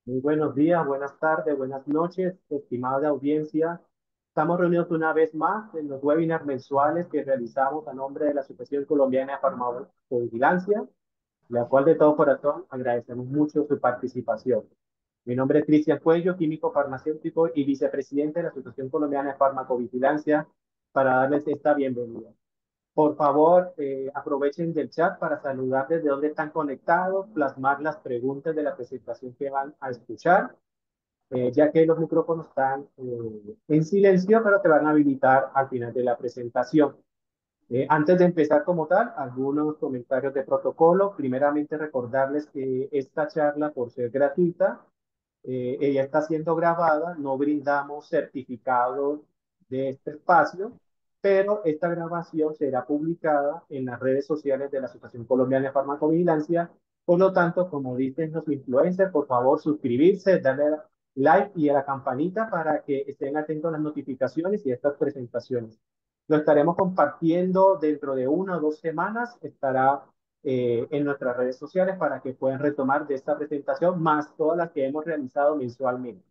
Muy buenos días, buenas tardes, buenas noches, estimada audiencia. Estamos reunidos una vez más en los webinars mensuales que realizamos a nombre de la Asociación Colombiana de Farmacovigilancia, la cual de todo corazón agradecemos mucho su participación. Mi nombre es Cristian Cuello, químico farmacéutico y vicepresidente de la Asociación Colombiana de Farmacovigilancia, para darles esta bienvenida. Por favor, aprovechen del chat para saludar desde donde están conectados, plasmar las preguntas de la presentación que van a escuchar, ya que los micrófonos están en silencio, pero te van a habilitar al final de la presentación. Antes de empezar como tal, algunos comentarios de protocolo. Primeramente, recordarles que esta charla, por ser gratuita, ella está siendo grabada, no brindamos certificados de este espacio, pero esta grabación será publicada en las redes sociales de la Asociación Colombiana de Farmacovigilancia. Por lo tanto, como dicen los influencers, por favor suscribirse, darle like y a la campanita para que estén atentos a las notificaciones y a estas presentaciones. Lo estaremos compartiendo dentro de 1 o 2 semanas. Estará en nuestras redes sociales para que puedan retomar de esta presentación, más todas las que hemos realizado mensualmente.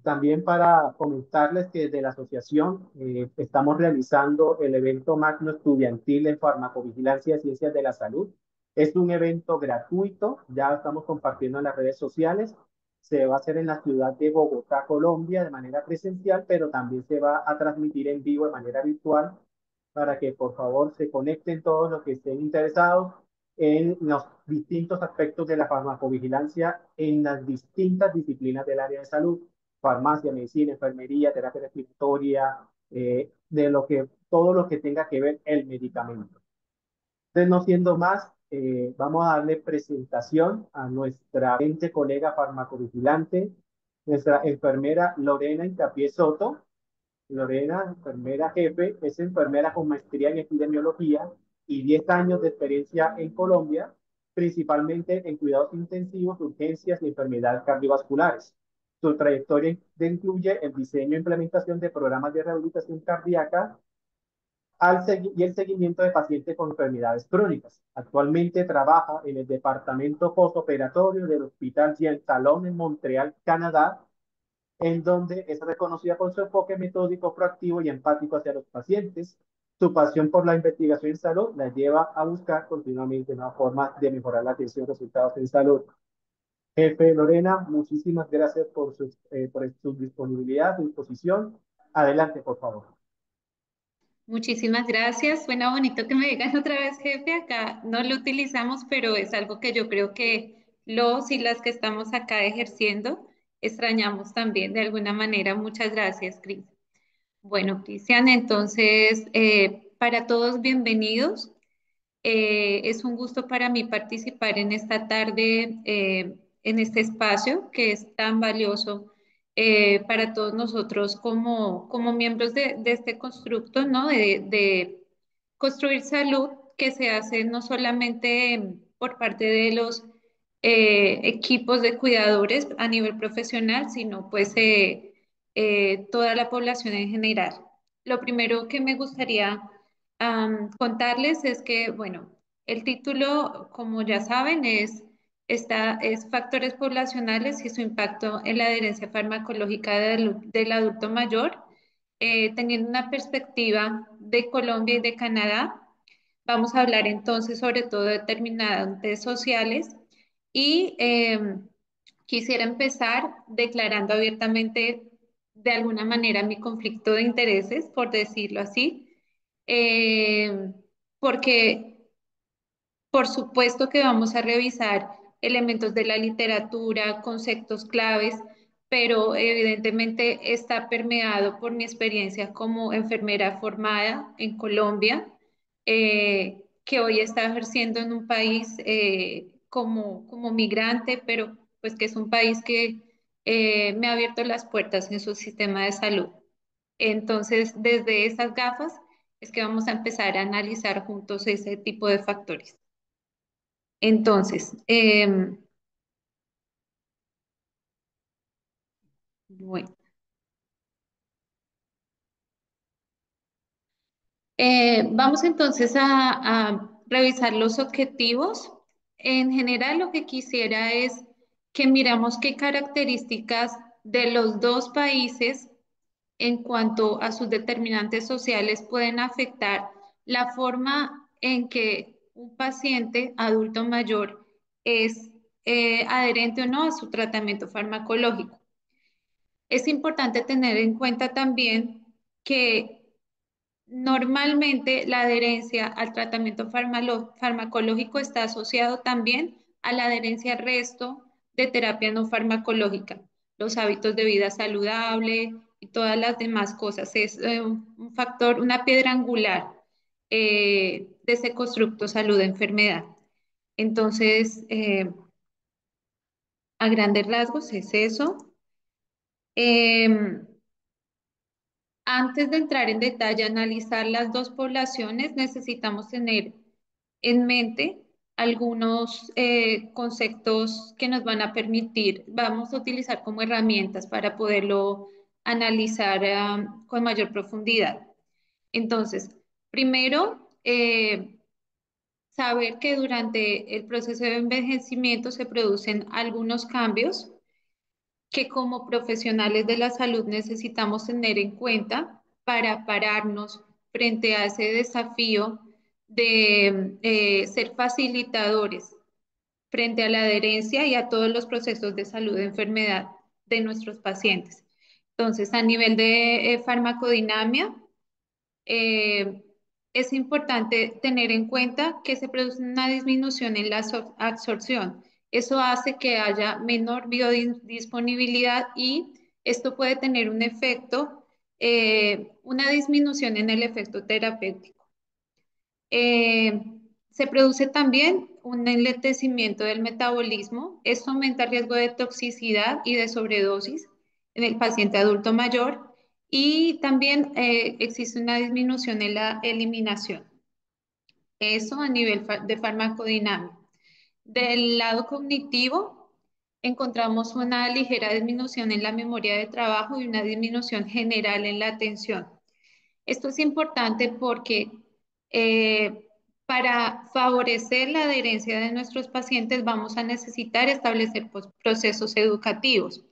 También para comentarles que desde la asociación estamos realizando el evento Magno Estudiantil en Farmacovigilancia y Ciencias de la Salud. Es un evento gratuito, ya estamos compartiendo en las redes sociales. Se va a hacer en la ciudad de Bogotá, Colombia, de manera presencial, pero también se va a transmitir en vivo de manera virtual para que por favor se conecten todos los que estén interesados en los distintos aspectos de la farmacovigilancia en las distintas disciplinas del área de salud: farmacia, medicina, enfermería, terapia respiratoria, todo lo que tenga que ver el medicamento. Entonces, no siendo más, vamos a darle presentación a nuestra 20 colega farmacovigilante, nuestra enfermera Lorena Incapié Soto. Lorena, enfermera jefe, es enfermera con maestría en epidemiología y 10 años de experiencia en Colombia, principalmente en cuidados intensivos, urgencias y enfermedades cardiovasculares. Su trayectoria incluye el diseño e implementación de programas de rehabilitación cardíaca y el seguimiento de pacientes con enfermedades crónicas. Actualmente trabaja en el departamento postoperatorio del Hospital Jean Talon en Montreal, Canadá, en donde es reconocida por su enfoque metódico, proactivo y empático hacia los pacientes. Su pasión por la investigación en salud la lleva a buscar continuamente nuevas formas de mejorar la atención y resultados en salud. Jefe Lorena, muchísimas gracias por su disponibilidad, su disposición. Adelante, por favor. Muchísimas gracias. Suena bonito que me digan otra vez, jefe. Acá no lo utilizamos, pero es algo que yo creo que los y las que estamos acá ejerciendo extrañamos también de alguna manera. Muchas gracias, Cris. Bueno, Cristian, entonces, para todos bienvenidos. Es un gusto para mí participar en esta tarde, en este espacio que es tan valioso para todos nosotros como miembros de este constructo, ¿no? De construir salud que se hace no solamente por parte de los equipos de cuidadores a nivel profesional, sino pues toda la población en general. Lo primero que me gustaría contarles es que, bueno, el título, como ya saben, es Factores poblacionales y su impacto en la adherencia farmacológica del adulto mayor, teniendo una perspectiva de Colombia y de Canadá. Vamos a hablar entonces sobre todo de determinantes sociales y quisiera empezar declarando abiertamente de alguna manera mi conflicto de intereses, por decirlo así, eh, porque por supuesto que vamos a revisar elementos de la literatura, conceptos claves, pero evidentemente está permeado por mi experiencia como enfermera formada en Colombia, que hoy está ejerciendo en un país como migrante, pero pues que es un país que me ha abierto las puertas en su sistema de salud. Entonces, desde esas gafas es que vamos a empezar a analizar juntos ese tipo de factores. Entonces, bueno, vamos entonces a revisar los objetivos. En general, lo que quisiera es que miramos qué características de los dos países en cuanto a sus determinantes sociales pueden afectar la forma en que un paciente adulto mayor es adherente o no a su tratamiento farmacológico. Es importante tener en cuenta también que normalmente la adherencia al tratamiento farmacológico está asociado también a la adherencia al resto de terapia no farmacológica, los hábitos de vida saludable y todas las demás cosas. Es un factor, una piedra angular de ese constructo salud-enfermedad. Entonces, a grandes rasgos es eso. Em, Antes de entrar en detalle a analizar las dos poblaciones, necesitamos tener en mente algunos conceptos que nos van a permitir, vamos a utilizar como herramientas para poderlo analizar con mayor profundidad. Entonces, primero, saber que durante el proceso de envejecimiento se producen algunos cambios que como profesionales de la salud necesitamos tener en cuenta para pararnos frente a ese desafío de ser facilitadores frente a la adherencia y a todos los procesos de salud de enfermedad de nuestros pacientes. Entonces, a nivel de farmacodinamia, eh, es importante tener en cuenta que se produce una disminución en la absorción. Eso hace que haya menor biodisponibilidad y esto puede tener un efecto, una disminución en el efecto terapéutico. Eh, Se produce también un enlentecimiento del metabolismo. Esto aumenta el riesgo de toxicidad y de sobredosis en el paciente adulto mayor y también existe una disminución en la eliminación. Eso a nivel de farmacodinámica. Del lado cognitivo, encontramos una ligera disminución en la memoria de trabajo y una disminución general en la atención. Esto es importante porque para favorecer la adherencia de nuestros pacientes vamos a necesitar establecer procesos educativos.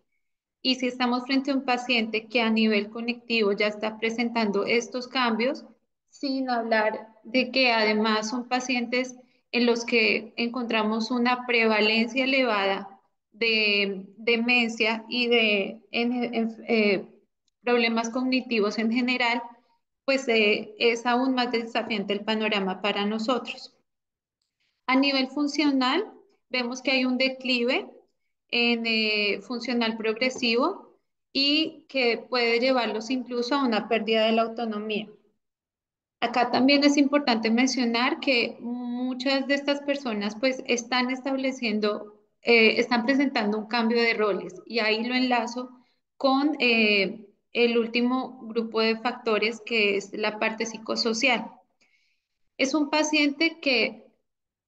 Y si estamos frente a un paciente que a nivel conectivo ya está presentando estos cambios, sin hablar de que además son pacientes en los que encontramos una prevalencia elevada de demencia y de problemas cognitivos en general, pues es aún más desafiante el panorama para nosotros. A nivel funcional, vemos que hay un declive en funcional progresivo y que puede llevarlos incluso a una pérdida de la autonomía. Acá también es importante mencionar que muchas de estas personas pues están estableciendo, están presentando un cambio de roles y ahí lo enlazo con el último grupo de factores que es la parte psicosocial. Es un paciente que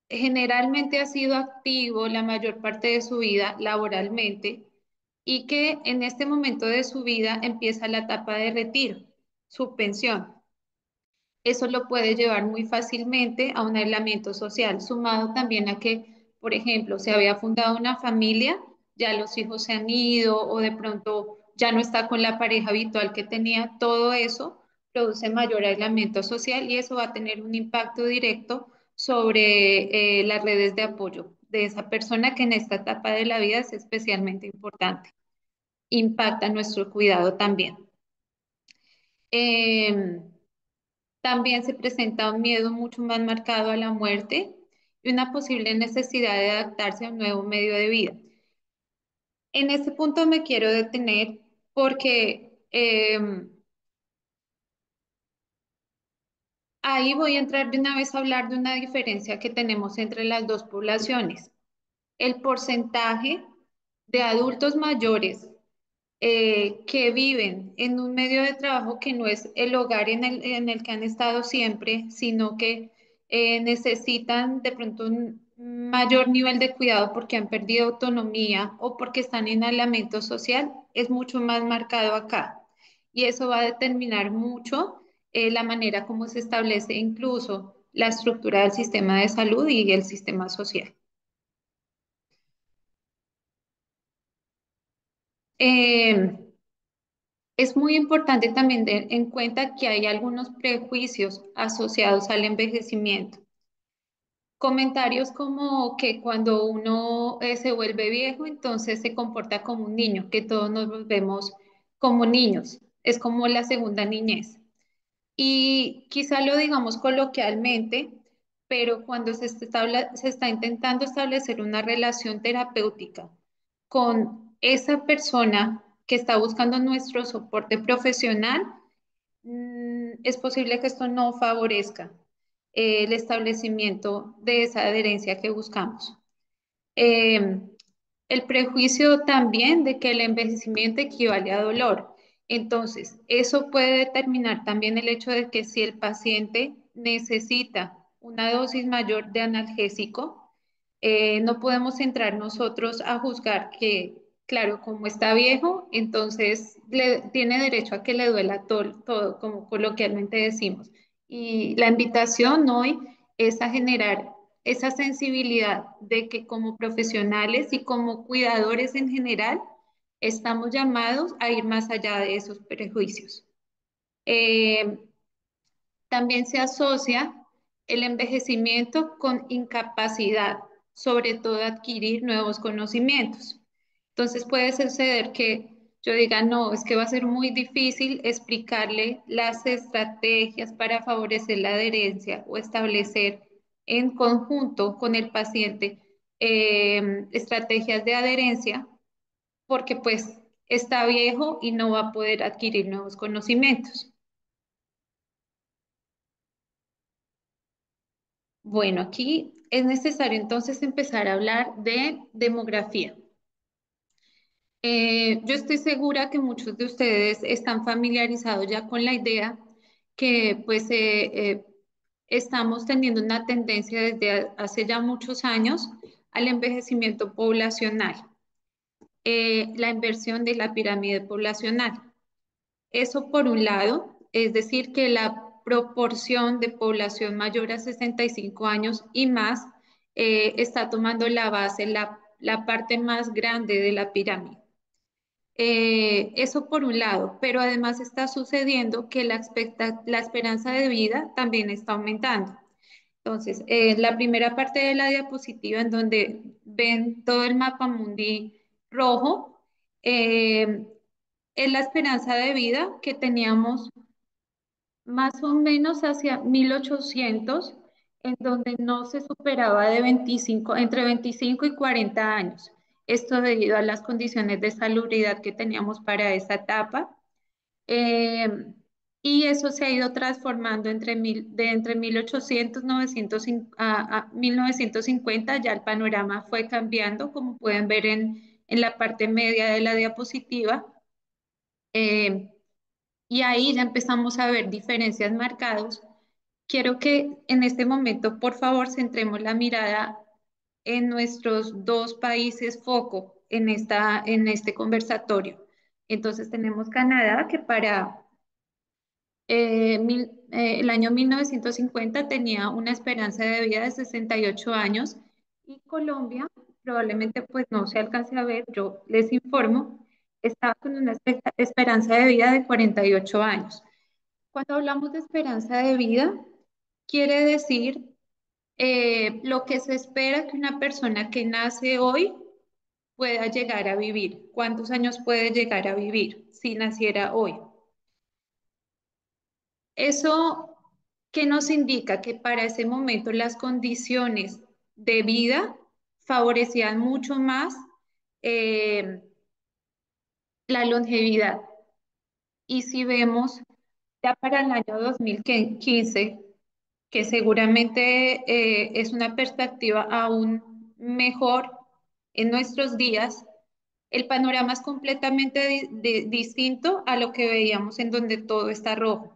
generalmente ha sido activo la mayor parte de su vida laboralmente y que en este momento de su vida empieza la etapa de retiro, su pensión. Eso lo puede llevar muy fácilmente a un aislamiento social, sumado también a que, por ejemplo, se había fundado una familia, ya los hijos se han ido o de pronto ya no está con la pareja habitual que tenía, todo eso produce mayor aislamiento social y eso va a tener un impacto directo sobre las redes de apoyo de esa persona que en esta etapa de la vida es especialmente importante. Impacta nuestro cuidado también. Em, También se presenta un miedo mucho más marcado a la muerte y una posible necesidad de adaptarse a un nuevo medio de vida. En este punto me quiero detener porque ahí voy a entrar de una vez a hablar de una diferencia que tenemos entre las dos poblaciones. El porcentaje de adultos mayores que viven en un medio de trabajo que no es el hogar en el que han estado siempre, sino que necesitan de pronto un mayor nivel de cuidado porque han perdido autonomía o porque están en aislamiento social, es mucho más marcado acá. Y eso va a determinar mucho la manera como se establece incluso la estructura del sistema de salud y el sistema social. Eh, es muy importante también tener en cuenta que hay algunos prejuicios asociados al envejecimiento. Comentarios como que cuando uno se vuelve viejo, entonces se comporta como un niño, que todos nos volvemos como niños. Es como la segunda niñez. Y quizá lo digamos coloquialmente, pero cuando se está intentando establecer una relación terapéutica con esa persona que está buscando nuestro soporte profesional, es posible que esto no favorezca el establecimiento de esa adherencia que buscamos. Eh, el prejuicio también de que el envejecimiento equivale a dolor. Entonces, eso puede determinar también el hecho de que si el paciente necesita una dosis mayor de analgésico, no podemos entrar nosotros a juzgar que, claro, como está viejo, entonces tiene derecho a que le duela todo, como coloquialmente decimos. Y la invitación hoy es a generar esa sensibilidad de que como profesionales y como cuidadores en general, estamos llamados a ir más allá de esos prejuicios. Eh, También se asocia el envejecimiento con incapacidad, sobre todo adquirir nuevos conocimientos. Entonces puede suceder que yo diga, no, es que va a ser muy difícil explicarle las estrategias para favorecer la adherencia o establecer en conjunto con el paciente estrategias de adherencia, porque pues está viejo y no va a poder adquirir nuevos conocimientos. Bueno, aquí es necesario entonces empezar a hablar de demografía. Yo estoy segura que muchos de ustedes están familiarizados ya con la idea que pues estamos teniendo una tendencia desde hace ya muchos años al envejecimiento poblacional, la inversión de la pirámide poblacional. Eso por un lado, es decir, que la proporción de población mayor a 65 años y más está tomando la base, la parte más grande de la pirámide. Eso por un lado, pero además está sucediendo que la esperanza de vida también está aumentando. Entonces, la primera parte de la diapositiva en donde ven todo el mapa mundi rojo, eh, es la esperanza de vida que teníamos más o menos hacia 1800, en donde no se superaba de 25, entre 25 y 40 años. Esto debido a las condiciones de salubridad que teníamos para esa etapa. Eh, y eso se ha ido transformando entre 1800 a 1950, ya el panorama fue cambiando, como pueden ver en la parte media de la diapositiva. Eh, y ahí ya empezamos a ver diferencias marcadas. Quiero que en este momento, por favor, centremos la mirada en nuestros dos países foco en este conversatorio. Entonces tenemos Canadá, que para el año 1950 tenía una esperanza de vida de 68 años y Colombia, probablemente pues no se alcance a ver, yo les informo, estaba con una esperanza de vida de 48 años. Cuando hablamos de esperanza de vida, quiere decir lo que se espera que una persona que nace hoy pueda llegar a vivir. ¿Cuántos años puede llegar a vivir si naciera hoy? Eso que nos indica que para ese momento las condiciones de vida favorecían mucho más eh, la longevidad. Y si vemos ya para el año 2015, que seguramente es una perspectiva aún mejor en nuestros días, el panorama es completamente distinto a lo que veíamos en donde todo está rojo.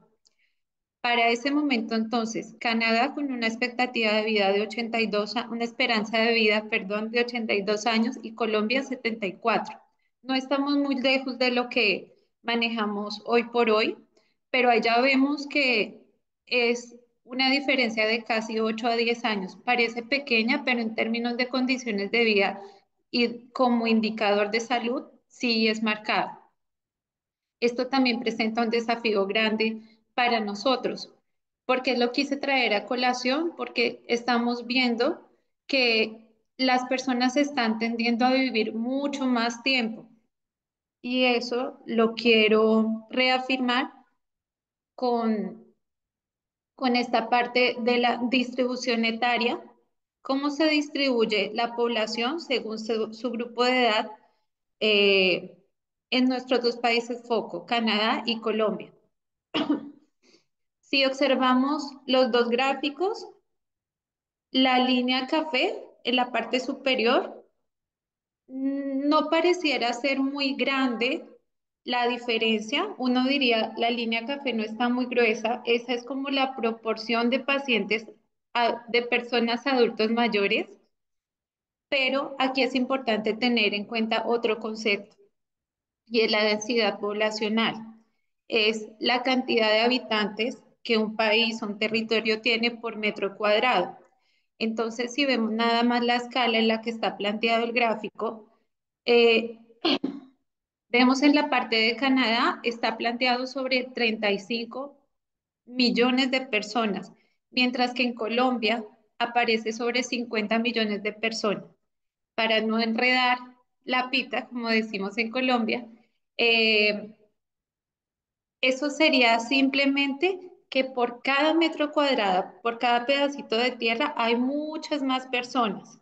Para ese momento entonces, Canadá con una expectativa de vida de 82, una esperanza de vida, perdón, de 82 años y Colombia 74. No estamos muy lejos de lo que manejamos hoy por hoy, pero allá vemos que es una diferencia de casi 8 a 10 años. Parece pequeña, pero en términos de condiciones de vida y como indicador de salud sí es marcado. Esto también presenta un desafío grande para nosotros. ¿Porque lo quise traer a colación? Porque estamos viendo que las personas están tendiendo a vivir mucho más tiempo y eso lo quiero reafirmar con, con esta parte de la distribución etaria. ¿Cómo se distribuye la población según su grupo de edad eh, en nuestros dos países foco, Canadá y Colombia? Si observamos los dos gráficos, la línea café en la parte superior no pareciera ser muy grande la diferencia. Uno diría, la línea café no está muy gruesa. Esa es como la proporción de pacientes, de personas adultos mayores, pero aquí es importante tener en cuenta otro concepto y es la densidad poblacional. Es la cantidad de habitantes que un país o un territorio tiene por metro cuadrado. Entonces, si vemos nada más la escala en la que está planteado el gráfico, eh, vemos en la parte de Canadá está planteado sobre 35 millones de personas, mientras que en Colombia aparece sobre 50 millones de personas. Para no enredar la pita, como decimos en Colombia, eh, eso sería simplemente que por cada metro cuadrado, por cada pedacito de tierra, hay muchas más personas.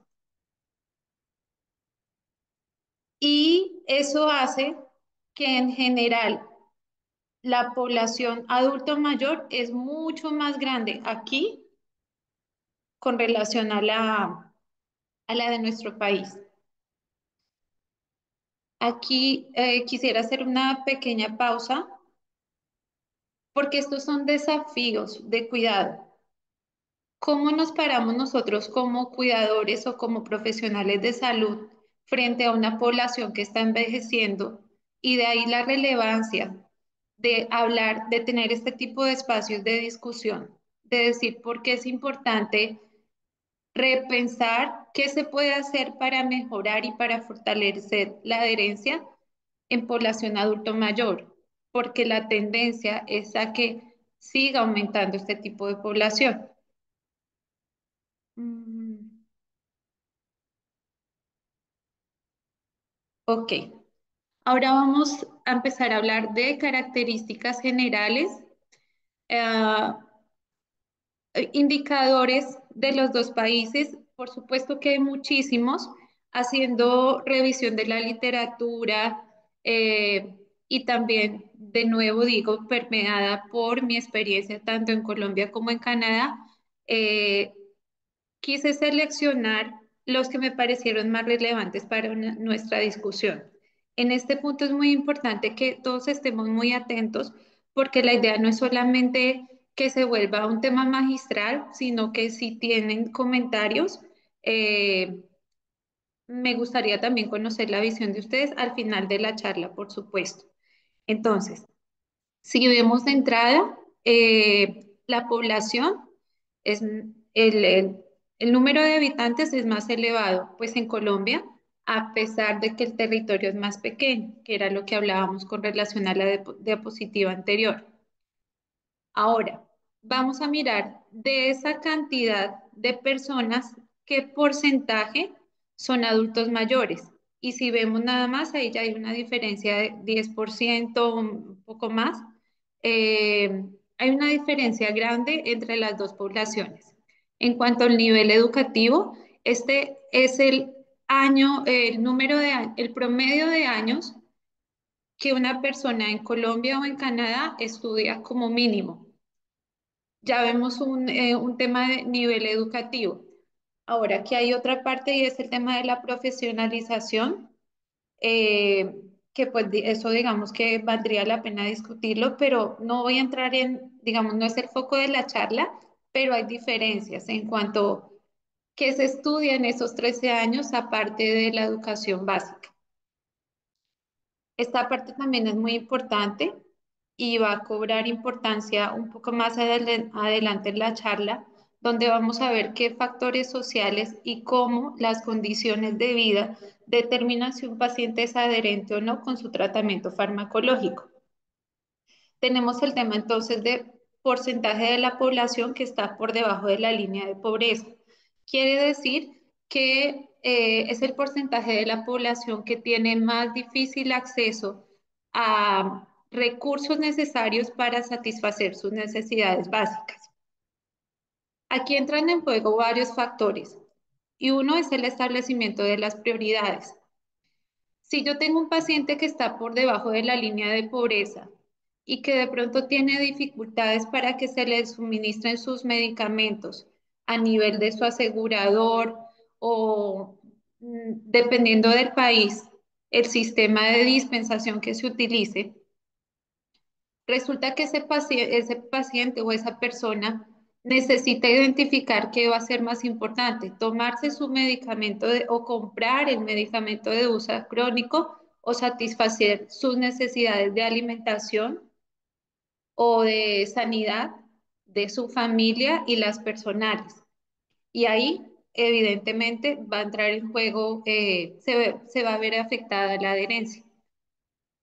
Y eso hace que en general la población adulto mayor es mucho más grande aquí con relación a la de nuestro país. Aquí quisiera hacer una pequeña pausa porque estos son desafíos de cuidado. ¿Cómo nos paramos nosotros como cuidadores o como profesionales de salud frente a una población que está envejeciendo? Y de ahí la relevancia de hablar, de tener este tipo de espacios de discusión, de decir por qué es importante repensar qué se puede hacer para mejorar y para fortalecer la adherencia en población adulto mayor, porque la tendencia es a que siga aumentando este tipo de población. Mm, ok, ahora vamos a empezar a hablar de características generales, eh, indicadores de los dos países. Por supuesto que hay muchísimos, haciendo revisión de la literatura y también, de nuevo digo, permeada por mi experiencia tanto en Colombia como en Canadá. eh, Quise seleccionar los que me parecieron más relevantes para nuestra discusión. En este punto es muy importante que todos estemos muy atentos porque la idea no es solamente que se vuelva un tema magistral, sino que si tienen comentarios, eh, me gustaría también conocer la visión de ustedes al final de la charla, por supuesto. Entonces, si vemos de entrada, la población es el número de habitantes es más elevado, pues en Colombia, a pesar de que el territorio es más pequeño, que era lo que hablábamos con relación a la diapositiva anterior. Ahora, vamos a mirar de esa cantidad de personas, qué porcentaje son adultos mayores. Y si vemos nada más, ahí ya hay una diferencia de 10%, un poco más. Eh, Hay una diferencia grande entre las dos poblaciones. En cuanto al nivel educativo, este es el año, el número el promedio de años que una persona en Colombia o en Canadá estudia como mínimo. Ya vemos un tema de nivel educativo. Ahora, aquí hay otra parte y es el tema de la profesionalización, que pues eso digamos que valdría la pena discutirlo, pero no voy a entrar en, digamos, no es el foco de la charla, pero hay diferencias en cuanto a qué se estudia en esos 13 años aparte de la educación básica. Esta parte también es muy importante y va a cobrar importancia un poco más adelante en la charla, donde vamos a ver qué factores sociales y cómo las condiciones de vida determinan si un paciente es adherente o no con su tratamiento farmacológico. Tenemos el tema entonces de porcentaje de la población que está por debajo de la línea de pobreza. Quiere decir que es el porcentaje de la población que tiene más difícil acceso a recursos necesarios para satisfacer sus necesidades básicas. Aquí entran en juego varios factores y uno es el establecimiento de las prioridades. Si yo tengo un paciente que está por debajo de la línea de pobreza y que de pronto tiene dificultades para que se le suministren sus medicamentos a nivel de su asegurador o dependiendo del país, el sistema de dispensación que se utilice, resulta que ese paciente o esa persona necesita identificar qué va a ser más importante, tomarse su medicamento o comprar el medicamento de uso crónico o satisfacer sus necesidades de alimentación o de sanidad de su familia y las personales. Y ahí, evidentemente, va a entrar en juego, se va a ver afectada la adherencia.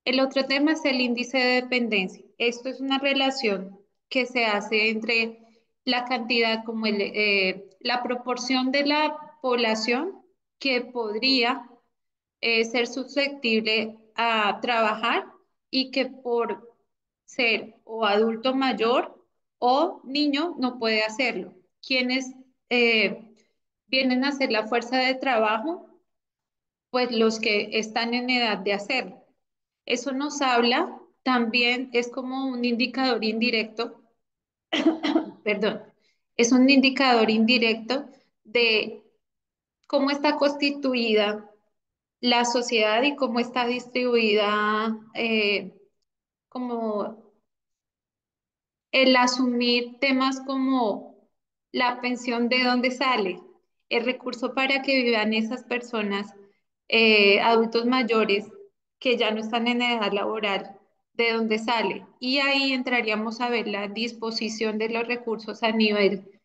El otro tema es el índice de dependencia. Esto es una relación que se hace entre la cantidad, como la proporción de la población que podría ser susceptible a trabajar y que por ser o adulto mayor o niño no puede hacerlo. Quienes eh, vienen a hacer la fuerza de trabajo, pues los que están en edad de hacerlo. Eso nos habla, también es como un indicador indirecto, perdón, es un indicador indirecto de cómo está constituida la sociedad y cómo está distribuida, como el asumir temas como la pensión de dónde sale, el recurso para que vivan esas personas, adultos mayores que ya no están en edad laboral, de dónde sale. Y ahí entraríamos a ver la disposición de los recursos a nivel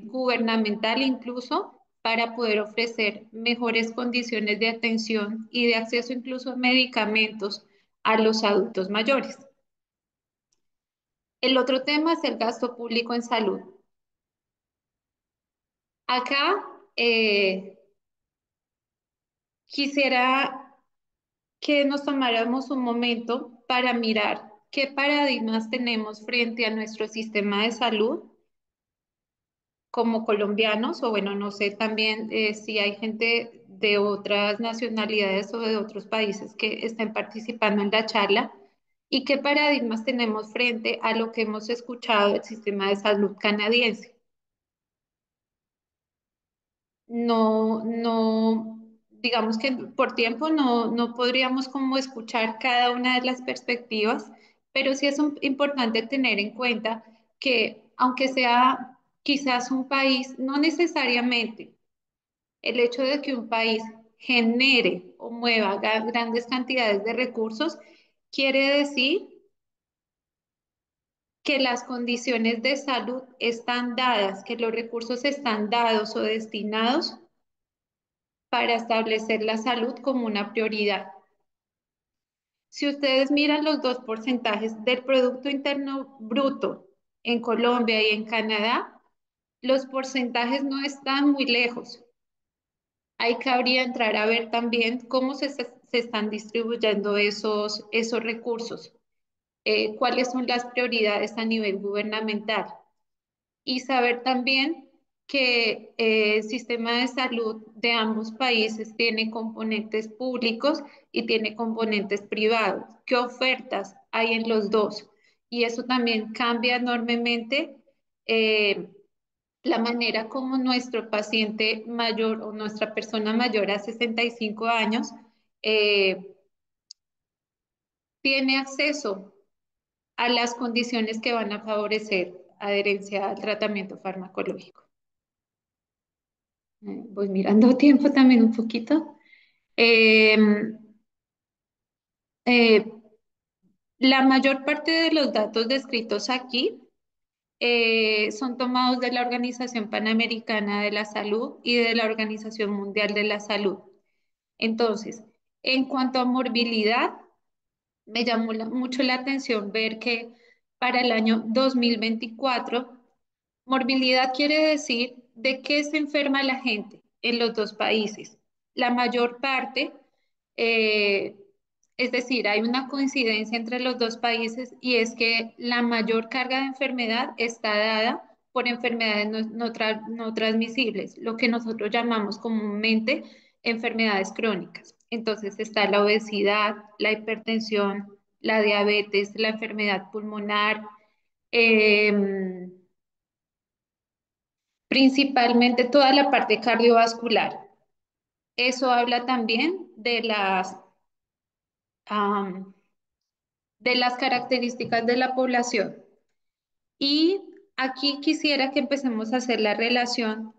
gubernamental incluso para poder ofrecer mejores condiciones de atención y de acceso incluso a medicamentos a los adultos mayores. El otro tema es el gasto público en salud. Acá quisiera que nos tomáramos un momento para mirar qué paradigmas tenemos frente a nuestro sistema de salud como colombianos, o bueno, no sé también si hay gente de otras nacionalidades o de otros países que estén participando en la charla, y qué paradigmas tenemos frente a lo que hemos escuchado del sistema de salud canadiense. No, digamos que por tiempo no podríamos como escuchar cada una de las perspectivas, pero sí es importante tener en cuenta que aunque sea quizás un país, no necesariamente el hecho de que un país genere o mueva grandes cantidades de recursos, quiere decir que las condiciones de salud están dadas, que los recursos están dados o destinados para establecer la salud como una prioridad. Si ustedes miran los dos porcentajes del Producto Interno Bruto en Colombia y en Canadá, los porcentajes no están muy lejos. Ahí cabría entrar a ver también cómo se están distribuyendo esos recursos, cuáles son las prioridades a nivel gubernamental. Y saber también que el sistema de salud de ambos países tiene componentes públicos y tiene componentes privados. ¿Qué ofertas hay en los dos? Y eso también cambia enormemente eh, la manera como nuestro paciente mayor o nuestra persona mayor a 65 años eh, tiene acceso a las condiciones que van a favorecer adherencia al tratamiento farmacológico. Voy mirando tiempo también un poquito. Eh, eh, la mayor parte de los datos descritos aquí son tomados de la Organización Panamericana de la Salud y de la Organización Mundial de la Salud. Entonces, en cuanto a morbilidad, me llamó mucho la atención ver que para el año 2024, morbilidad quiere decir de qué se enferma la gente en los dos países. La mayor parte, eh, es decir, hay una coincidencia entre los dos países y es que la mayor carga de enfermedad está dada por enfermedades no transmisibles, lo que nosotros llamamos comúnmente enfermedades crónicas. Entonces está la obesidad, la hipertensión, la diabetes, la enfermedad pulmonar, em, principalmente toda la parte cardiovascular. Eso habla también am, de las características de la población. Y aquí quisiera que empecemos a hacer la relación,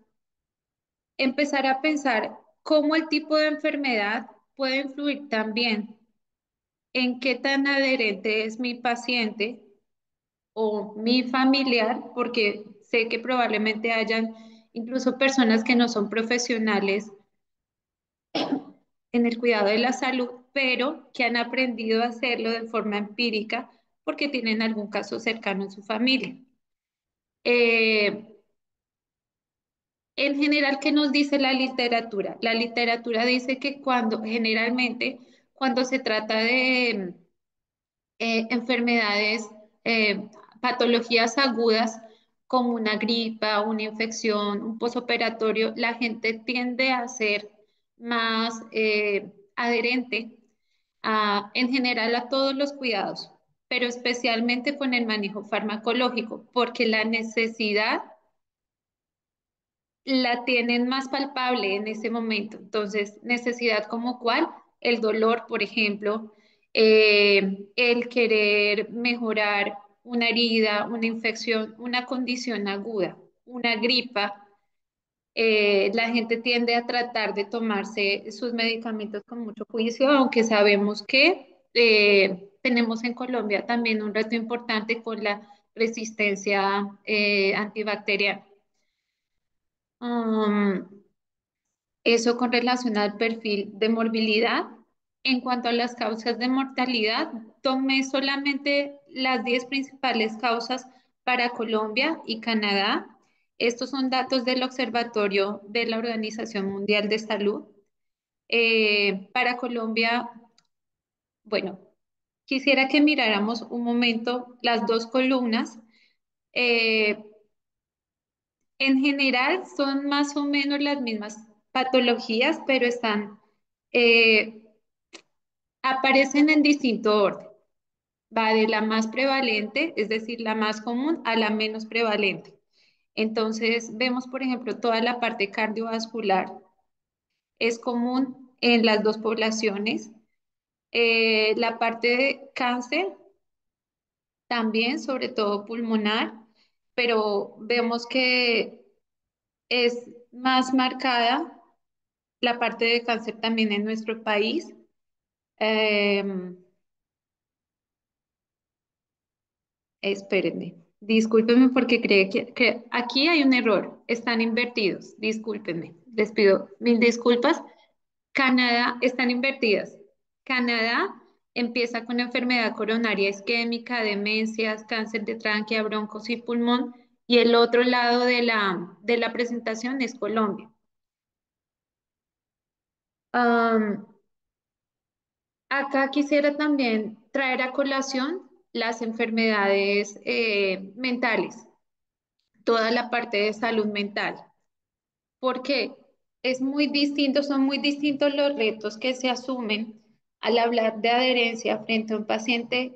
empezar a pensar cómo el tipo de enfermedad puede influir también en qué tan adherente es mi paciente o mi familiar, porque sé que probablemente hayan incluso personas que no son profesionales en el cuidado de la salud, pero que han aprendido a hacerlo de forma empírica porque tienen algún caso cercano en su familia. Eh, en general, ¿qué nos dice la literatura? La literatura dice que generalmente, cuando se trata de enfermedades, patologías agudas, como una gripa, una infección, un posoperatorio, la gente tiende a ser más adherente en general a todos los cuidados, pero especialmente con el manejo farmacológico, porque la necesidad la tienen más palpable en ese momento. Entonces, necesidad como cuál, el dolor, por ejemplo, el querer mejorar una herida, una infección, una condición aguda, una gripa. La gente tiende a tratar de tomarse sus medicamentos con mucho juicio, aunque sabemos que tenemos en Colombia también un reto importante con la resistencia antibacteriana. Um, Eso con relación al perfil de morbilidad. En cuanto a las causas de mortalidad, tomé solamente las 10 principales causas para Colombia y Canadá. Estos son datos del Observatorio de la Organización Mundial de Salud. Para Colombia, bueno, quisiera que miráramos un momento las dos columnas. Eh, En general son más o menos las mismas patologías, pero eh, aparecen en distinto orden. Va de la más prevalente, es decir, la más común, a la menos prevalente. Entonces, vemos, por ejemplo, toda la parte cardiovascular es común en las dos poblaciones. La parte de cáncer también, sobre todo pulmonar, pero vemos que es más marcada la parte de cáncer también en nuestro país. Eh, Espérenme, discúlpenme porque creo que aquí hay un error. Están invertidos. Discúlpenme. Les pido mil disculpas. Canadá están invertidas. Canadá empieza con enfermedad coronaria isquémica, demencias, cáncer de tráquea, broncos y pulmón. Y el otro lado de la presentación es Colombia. Am, Acá quisiera también traer a colación las enfermedades mentales, toda la parte de salud mental, porque son muy distintos los retos que se asumen al hablar de adherencia frente a un paciente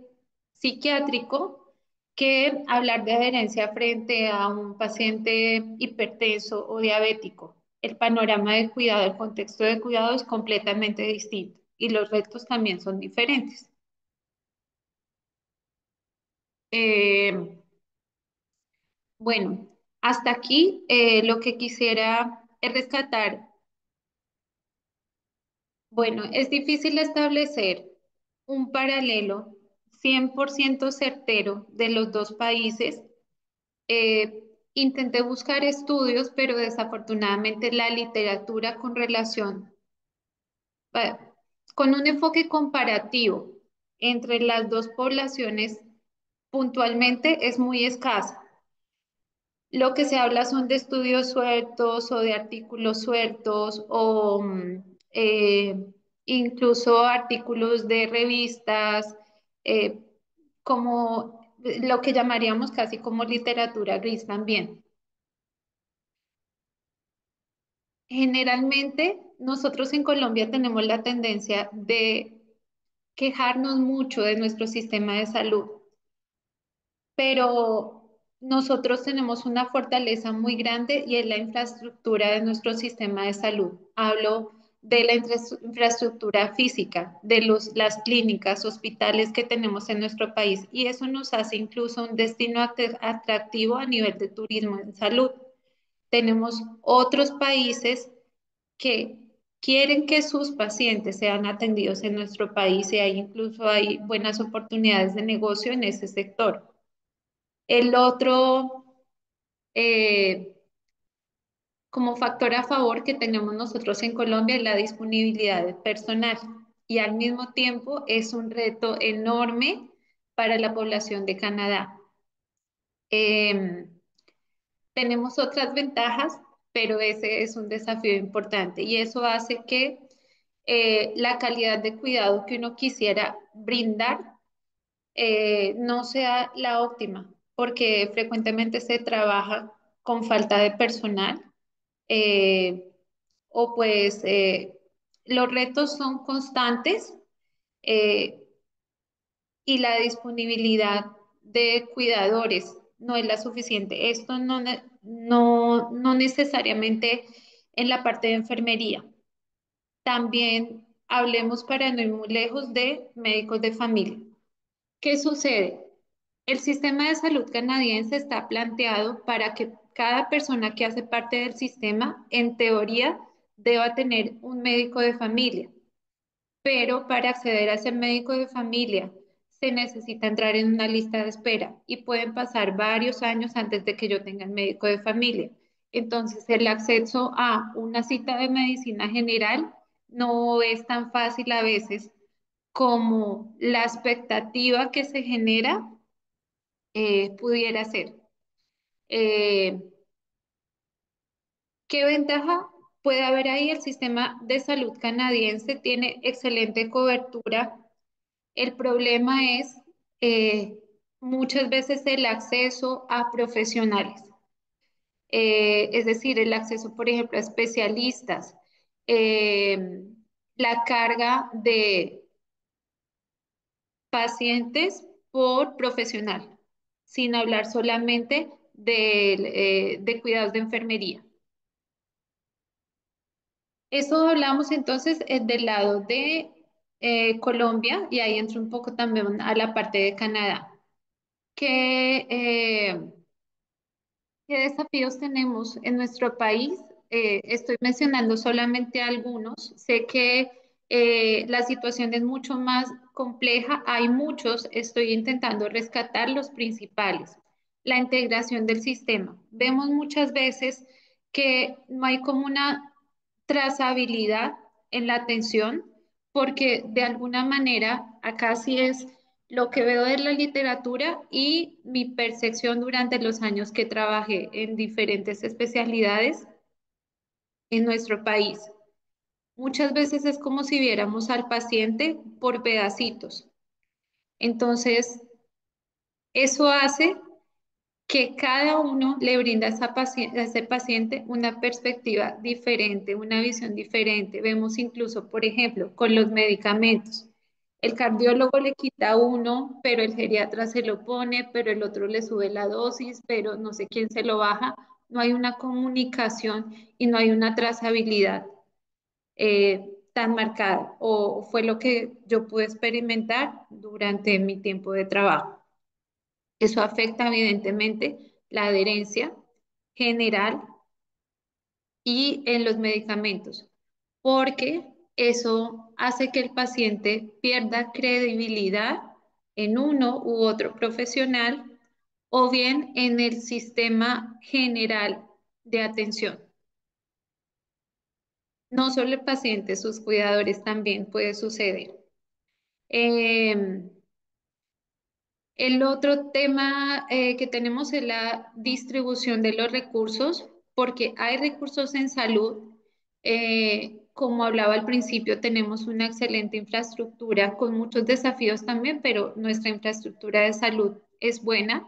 psiquiátrico que hablar de adherencia frente a un paciente hipertenso o diabético. El panorama de cuidado, el contexto de cuidado es completamente distinto y los retos también son diferentes. Eh, bueno, hasta aquí lo que quisiera es rescatar. Bueno, es difícil establecer un paralelo 100% certero de los dos países, Intenté buscar estudios, pero desafortunadamente la literatura con relación, eh, con un enfoque comparativo entre las dos poblaciones puntualmente es muy escasa. Lo que se habla son de estudios sueltos o de artículos sueltos o incluso artículos de revistas, eh, como lo que llamaríamos casi como literatura gris también. Generalmente, nosotros en Colombia tenemos la tendencia de quejarnos mucho de nuestro sistema de salud, pero nosotros tenemos una fortaleza muy grande y es la infraestructura de nuestro sistema de salud. Hablo de la infraestructura física, de las clínicas, hospitales que tenemos en nuestro país y eso nos hace incluso un destino atractivo a nivel de turismo en salud. Tenemos otros países que quieren que sus pacientes sean atendidos en nuestro país y hay incluso hay buenas oportunidades de negocio en ese sector. El otro, eh, como factor a favor que tenemos nosotros en Colombia es la disponibilidad de personal y al mismo tiempo es un reto enorme para la población de Canadá. Em, Tenemos otras ventajas, pero ese es un desafío importante y eso hace que la calidad de cuidado que uno quisiera brindar no sea la óptima, porque frecuentemente se trabaja con falta de personal eh, o pues los retos son constantes eh, y la disponibilidad de cuidadores no es la suficiente. Esto no necesariamente en la parte de enfermería. También hablemos para no ir muy lejos de médicos de familia. ¿Qué sucede? El sistema de salud canadiense está planteado para que cada persona que hace parte del sistema, en teoría, deba tener un médico de familia, pero para acceder a ese médico de familia se necesita entrar en una lista de espera y pueden pasar varios años antes de que yo tenga el médico de familia. Entonces, el acceso a una cita de medicina general no es tan fácil a veces como la expectativa que se genera pudiera ser. Eh, ¿Qué ventaja puede haber ahí? El sistema de salud canadiense tiene excelente cobertura. El problema es muchas veces el acceso a profesionales, es decir, el acceso, por ejemplo, a especialistas, eh, la carga de pacientes por profesional, sin hablar solamente de cuidados de enfermería. Eso hablamos entonces del lado de Colombia y ahí entra un poco también a la parte de Canadá. ¿Qué, qué desafíos tenemos en nuestro país? Estoy mencionando solamente algunos. Sé que la situación es mucho más compleja. Hay muchos. Estoy intentando rescatar los principales. La integración del sistema. Vemos muchas veces que no hay como una trazabilidad en la atención, porque de alguna manera acá sí es lo que veo de la literatura y mi percepción durante los años que trabajé en diferentes especialidades en nuestro país. Muchas veces es como si viéramos al paciente por pedacitos. Entonces, eso hace que cada uno le brinda a, a ese paciente una perspectiva diferente, una visión diferente. Vemos incluso, por ejemplo, con los medicamentos. El cardiólogo le quita uno, pero el geriatra se lo pone, pero el otro le sube la dosis, pero no sé quién se lo baja. No hay una comunicación y no hay una trazabilidad tan marcada, o fue lo que yo pude experimentar durante mi tiempo de trabajo. Eso afecta evidentemente la adherencia general y en los medicamentos, porque eso hace que el paciente pierda credibilidad en uno u otro profesional o bien en el sistema general de atención. No solo el paciente, sus cuidadores también puede suceder. Em, El otro tema que tenemos es la distribución de los recursos, porque hay recursos en salud. Como hablaba al principio, tenemos una excelente infraestructura con muchos desafíos también, pero nuestra infraestructura de salud es buena.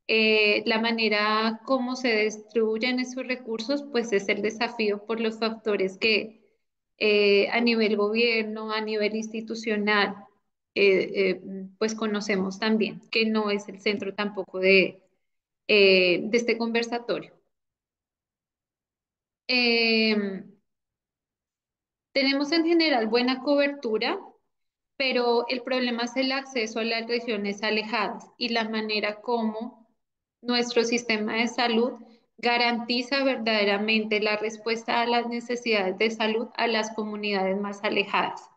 La manera como se distribuyen esos recursos, pues es el desafío por los factores que a nivel gobierno, a nivel institucional, pues conocemos también, que no es el centro tampoco de este conversatorio. Em, Tenemos en general buena cobertura, pero el problema es el acceso a las regiones alejadas y la manera como nuestro sistema de salud garantiza verdaderamente la respuesta a las necesidades de salud a las comunidades más alejadas.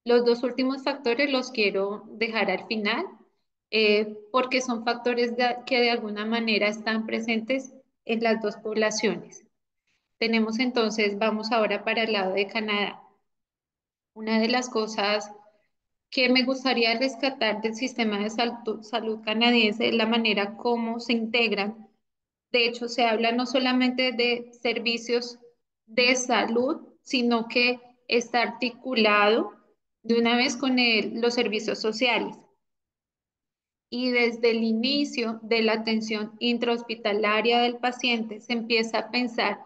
Los dos últimos factores los quiero dejar al final, porque son factores que de alguna manera están presentes en las dos poblaciones. Tenemos entonces, vamos ahora para el lado de Canadá. Una de las cosas que me gustaría rescatar del sistema de salud canadiense es la manera como se integran. De hecho, se habla no solamente de servicios de salud, sino que está articulado de una vez con los servicios sociales. Y desde el inicio de la atención intrahospitalaria del paciente se empieza a pensar,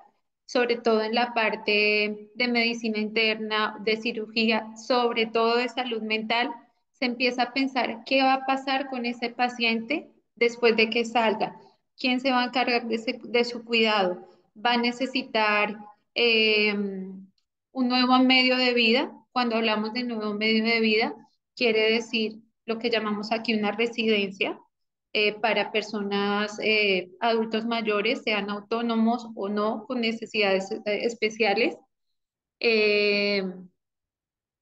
sobre todo en la parte de medicina interna, de cirugía, sobre todo de salud mental, se empieza a pensar qué va a pasar con ese paciente después de que salga, quién se va a encargar de su cuidado, va a necesitar un nuevo medio de vida. Cuando hablamos de nuevo medio de vida, quiere decir lo que llamamos aquí una residencia para personas, adultos mayores, sean autónomos o no, con necesidades especiales, eh,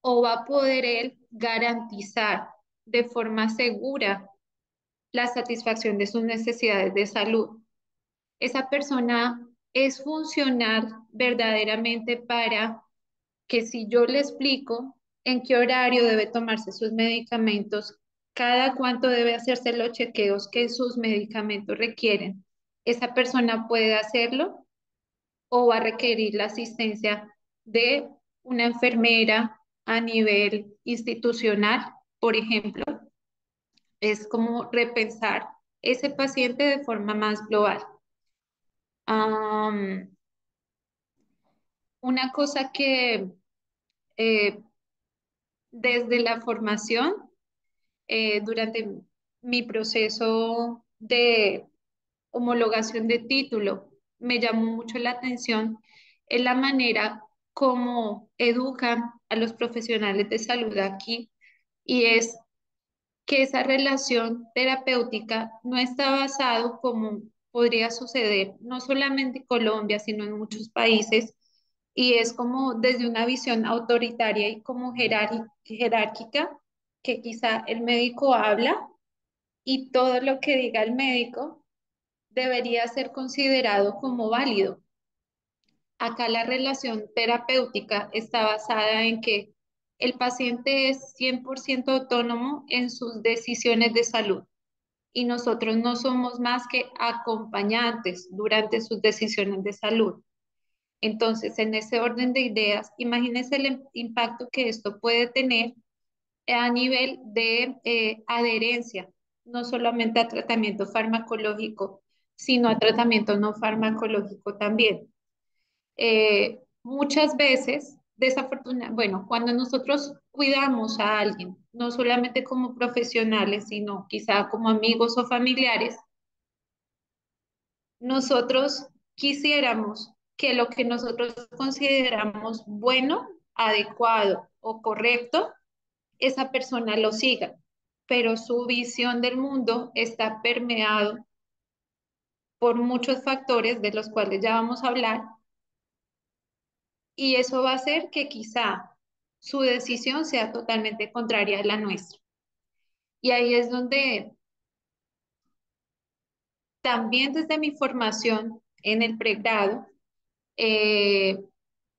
o va a poder él garantizar de forma segura la satisfacción de sus necesidades de salud. Esa persona es funcional verdaderamente para que si yo le explico en qué horario debe tomarse sus medicamentos, cada cuánto debe hacerse los chequeos que sus medicamentos requieren, esa persona puede hacerlo o va a requerir la asistencia de una enfermera a nivel institucional, por ejemplo. Es como repensar ese paciente de forma más global. Am, una cosa que eh, desde la formación durante mi proceso de homologación de título, me llamó mucho la atención en la manera como educan a los profesionales de salud aquí, y es que esa relación terapéutica no está basado como podría suceder no solamente en Colombia, sino en muchos países, y es como desde una visión autoritaria y como jerárquica, que quizá el médico habla y todo lo que diga el médico debería ser considerado como válido. Acá la relación terapéutica está basada en que el paciente es 100% autónomo en sus decisiones de salud y nosotros no somos más que acompañantes durante sus decisiones de salud. Entonces, en ese orden de ideas, imagínense el impacto que esto puede tener a nivel de adherencia, no solamente a tratamiento farmacológico, sino a tratamiento no farmacológico también. Muchas veces, desafortunadamente, bueno, cuando nosotros cuidamos a alguien, no solamente como profesionales, sino quizá como amigos o familiares, nosotros quisiéramos que lo que nosotros consideramos bueno, adecuado o correcto, esa persona lo siga, pero su visión del mundo está permeado por muchos factores de los cuales ya vamos a hablar, y eso va a hacer que quizá su decisión sea totalmente contraria a la nuestra. Y ahí es donde También desde mi formación en el pregrado, eh,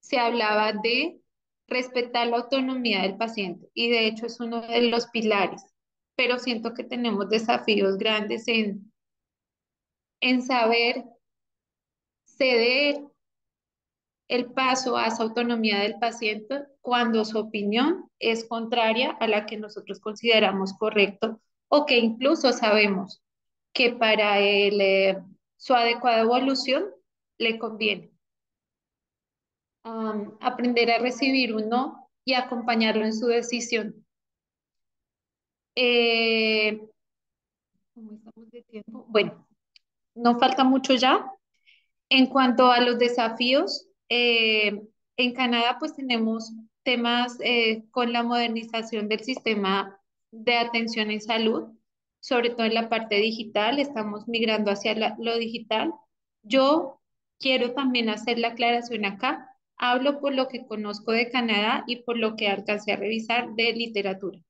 se hablaba de respetar la autonomía del paciente y de hecho es uno de los pilares, pero siento que tenemos desafíos grandes en saber ceder el paso a esa autonomía del paciente cuando su opinión es contraria a la que nosotros consideramos correcto o que incluso sabemos que para su adecuada evolución le conviene. Aprender a recibir un no y acompañarlo en su decisión. Eh, ¿Cómo estamos de tiempo? Bueno, no falta mucho ya. En cuanto a los desafíos, en Canadá pues tenemos temas con la modernización del sistema de atención en salud, sobre todo en la parte digital, estamos migrando hacia lo digital. Yo quiero también hacer la aclaración acá, hablo por lo que conozco de Canadá y por lo que alcancé a revisar de literatura,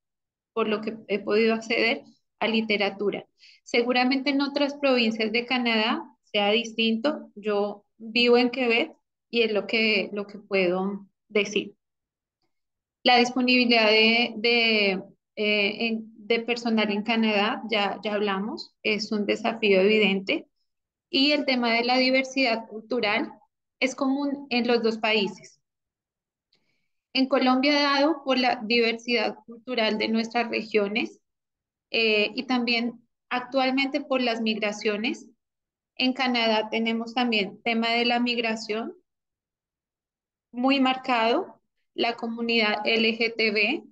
por lo que he podido acceder a literatura. Seguramente en otras provincias de Canadá sea distinto. Yo vivo en Quebec y es lo que puedo decir. La disponibilidad de personal en Canadá, ya hablamos, es un desafío evidente. Y el tema de la diversidad cultural es común en los dos países. En Colombia, dado por la diversidad cultural de nuestras regiones, y también actualmente por las migraciones. En Canadá tenemos también tema de la migración muy marcado, la comunidad LGTB,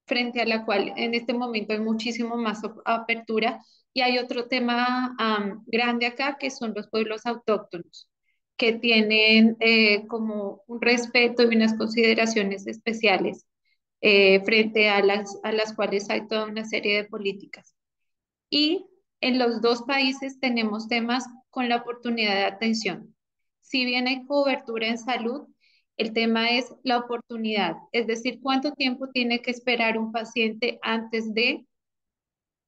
frente a la cual en este momento hay muchísimo más apertura. Y hay otro tema grande acá que son los pueblos autóctonos, que tienen como un respeto y unas consideraciones especiales frente a las cuales hay toda una serie de políticas. Y en los dos países tenemos temas con la oportunidad de atención. Si bien hay cobertura en salud, el tema es la oportunidad, es decir, cuánto tiempo tiene que esperar un paciente antes de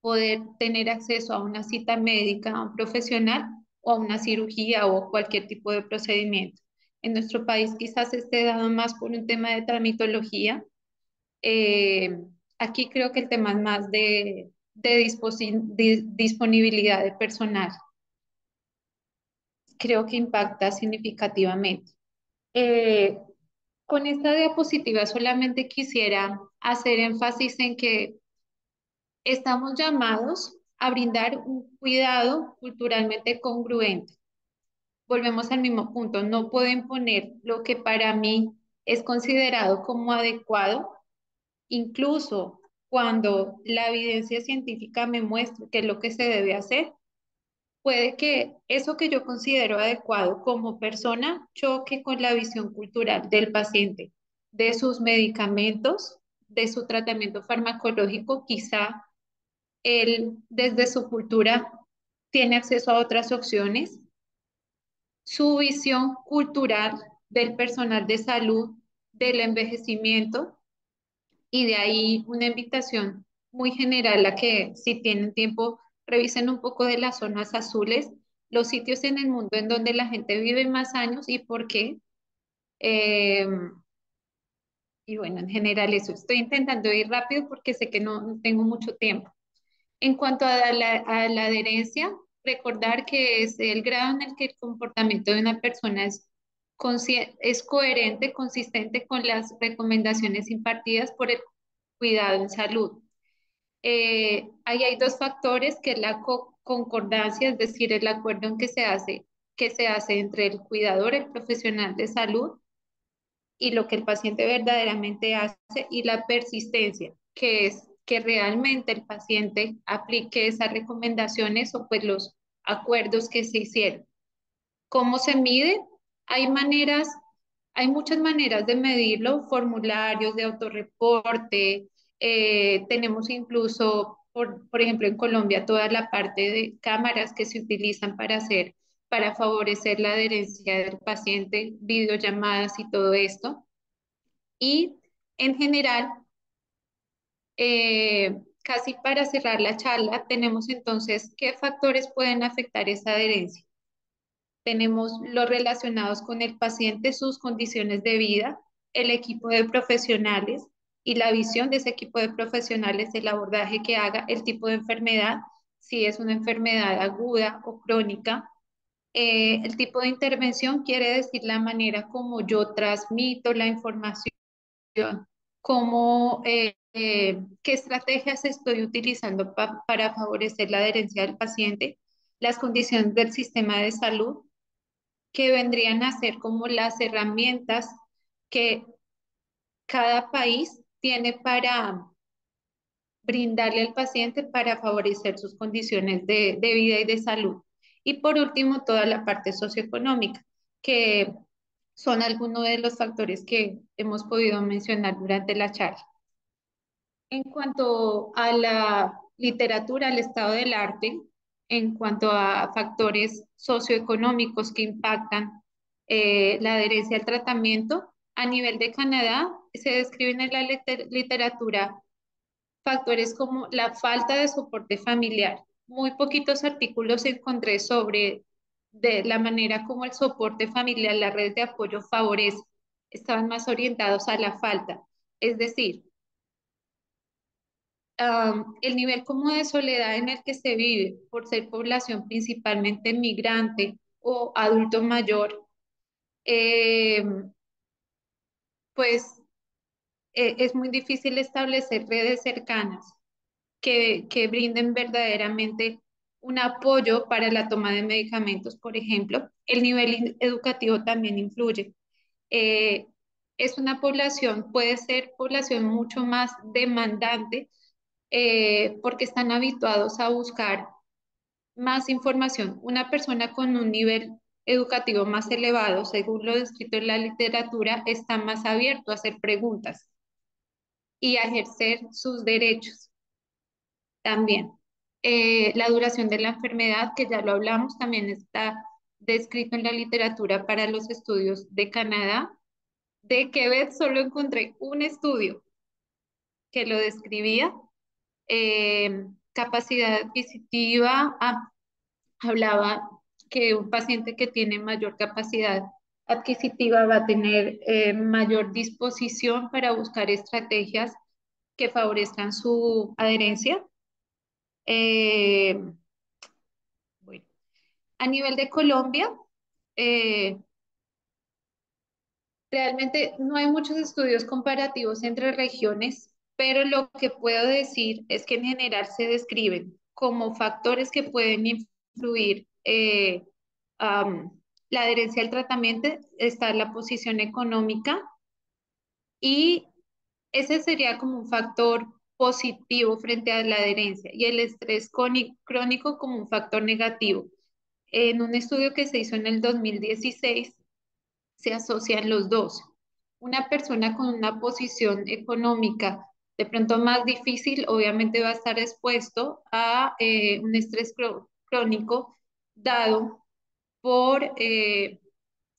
poder tener acceso a una cita médica, a un profesional o a una cirugía o cualquier tipo de procedimiento. En nuestro país quizás esté dado más por un tema de tramitología. eh, Aquí creo que el tema es más de disponibilidad de personal. Creo que impacta significativamente. Eh, con esta diapositiva solamente quisiera hacer énfasis en que estamos llamados a brindar un cuidado culturalmente congruente. Volvemos al mismo punto, no puedo imponer lo que para mí es considerado como adecuado, incluso cuando la evidencia científica me muestra qué es lo que se debe hacer. Puede que eso que yo considero adecuado como persona choque con la visión cultural del paciente, de sus medicamentos, de su tratamiento farmacológico. Quizá él desde su cultura tiene acceso a otras opciones. Su visión cultural del personal de salud, del envejecimiento, y de ahí una invitación muy general a que si tienen tiempo revisen un poco de las zonas azules, los sitios en el mundo en donde la gente vive más años y por qué. Eh, y bueno, en general eso. Estoy intentando ir rápido porque sé que no tengo mucho tiempo. En cuanto a la adherencia, recordar que es el grado en el que el comportamiento de una persona es coherente, consistente con las recomendaciones impartidas por el cuidado en salud. Ahí hay dos factores, que es la concordancia, es decir, el acuerdo en que se hace entre el cuidador, el profesional de salud, y lo que el paciente verdaderamente hace, y la persistencia, que es que realmente el paciente aplique esas recomendaciones o pues los acuerdos que se hicieron. ¿Cómo se mide? Hay maneras, hay muchas maneras de medirlo, formularios de autorreporte, tenemos incluso, por ejemplo, en Colombia, toda la parte de cámaras que se utilizan para favorecer la adherencia del paciente, videollamadas y todo esto. Y en general, casi para cerrar la charla, tenemos entonces qué factores pueden afectar esa adherencia. Tenemos los relacionados con el paciente, sus condiciones de vida, el equipo de profesionales y la visión de ese equipo de profesionales, el abordaje que haga, el tipo de enfermedad, si es una enfermedad aguda o crónica. El tipo de intervención quiere decir la manera como yo transmito la información, cómo, qué estrategias estoy utilizando para favorecer la adherencia del paciente, las condiciones del sistema de salud, que vendrían a ser como las herramientas que cada país tiene para brindarle al paciente para favorecer sus condiciones de vida y de salud. Y por último, toda la parte socioeconómica, que son algunos de los factores que hemos podido mencionar durante la charla. En cuanto a la literatura, al estado del arte, en cuanto a factores socioeconómicos que impactan la adherencia al tratamiento, a nivel de Canadá se describen en la literatura factores como la falta de soporte familiar. Muy poquitos artículos encontré sobre de la manera como el soporte familiar, la red de apoyo favorece. Estaban más orientados a la falta. Es decir, el nivel como de soledad en el que se vive por ser población principalmente migrante o adulto mayor, eh, pues es muy difícil establecer redes cercanas que brinden verdaderamente un apoyo para la toma de medicamentos, por ejemplo. El nivel educativo también influye. Eh, es una población, puede ser población mucho más demandante porque están habituados a buscar más información. Una persona con un nivel educativo más elevado, según lo descrito en la literatura, está más abierto a hacer preguntas y a ejercer sus derechos también. La duración de la enfermedad, que ya lo hablamos, también está descrito en la literatura para los estudios de Canadá. De Quebec solo encontré un estudio que lo describía. Capacidad adquisitiva, hablaba que un paciente que tiene mayor capacidad adquisitiva va a tener mayor disposición para buscar estrategias que favorezcan su adherencia. Eh, bueno, a nivel de Colombia, eh, realmente no hay muchos estudios comparativos entre regiones, pero lo que puedo decir es que en general se describen como factores que pueden influir la adherencia al tratamiento, está la posición económica y ese sería como un factor positivo frente a la adherencia y el estrés crónico como un factor negativo. En un estudio que se hizo en el 2016, se asocian los dos. Una persona con una posición económica de pronto más difícil, obviamente va a estar expuesto a un estrés crónico dado por